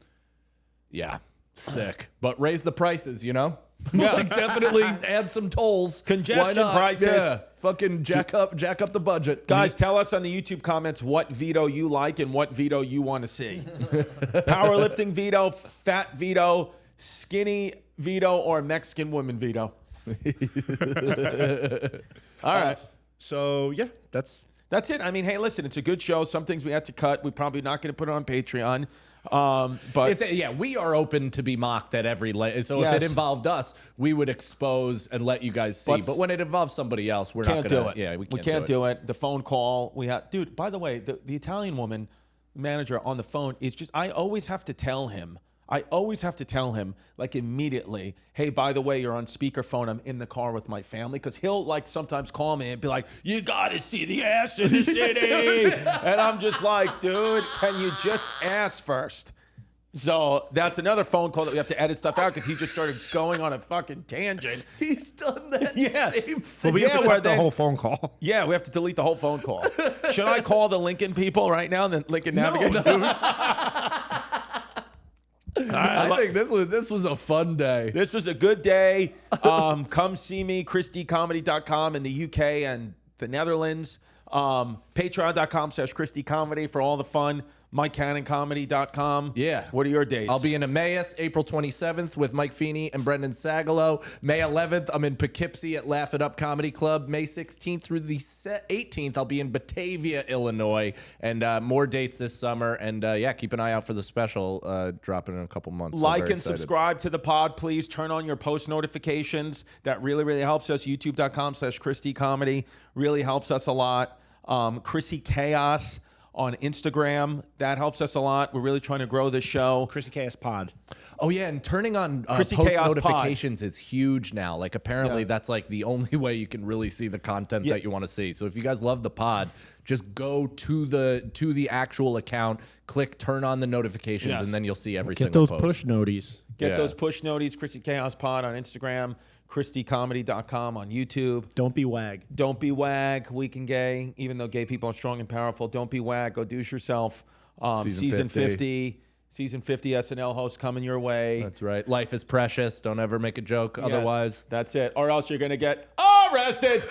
Yeah, sick. But raise the prices, Yeah. like definitely add some tolls. Congestion Why not? prices. Yeah, fucking jack up the budget, Guys, tell us on the YouTube comments what Vito you like and what Vito you want to see. Powerlifting Vito, fat Vito, skinny Vito, or Mexican woman Vito. All right. So yeah, that's it. I mean, hey, listen, it's a good show. Some things we had to cut. We're probably not going to put it on Patreon. But we are open to be mocked at every so Yes. if it involved us, we would expose and let you guys see. But when it involves somebody else, we're can't not gonna do it. Yeah, we can't do it. The phone call we had, dude. By the way, the Italian woman manager on the phone is just. I always have to tell him, like immediately, "Hey, by the way, you're on speakerphone. I'm in the car with my family," because he'll like sometimes call me and be like, "You gotta see the ass in the city," and I'm just like, "Dude, can you just ask first?" So that's another phone call that we have to edit stuff out because he just started going on a fucking tangent. He's done that Yeah. same but thing. we have to where cut the then- whole phone call. Yeah, we have to delete the whole phone call. Should I call the Lincoln people right now? The Lincoln Navigator? I think this was a fun day. This was a good day. Come see me, ChristyComedy.com in the UK and the Netherlands. Patreon.com/ChristyComedy for all the fun. MikeCannonComedy.com. Yeah. What are your dates? I'll be in Emmaus April 27th with Mike Feeney and Brendan Sagalow. May 11th, I'm in Poughkeepsie at Laugh It Up Comedy Club. May 16th through the 18th, I'll be in Batavia, Illinois. And more dates this summer. And yeah, keep an eye out for the special dropping in a couple months. Like and subscribe to the pod, please. Turn on your post notifications. That really, really helps us. YouTube.com/ChristyComedy really helps us a lot. Chrissy Chaos on Instagram. That helps us a lot. We're really trying to grow this show. Chrissy Chaos Pod. Oh, yeah, and turning on post Chaos notifications is huge now. Like, apparently, that's like the only way you can really see the content that you want to see. So if you guys love the pod, just go to the actual account, click turn on the notifications, and then you'll see every Get single those post. push noties. Get those push noties. Chrissy Chaos Pod on Instagram. ChristyComedy.com on YouTube. Don't be wag. Don't be wag. Weak and gay. Even though gay people are strong and powerful, don't be wag. Go douche yourself. Season 50. Season 50 SNL host coming your way. That's right. Life is precious. Don't ever make a joke. Yes, Otherwise, that's it. Or else you're going to get arrested.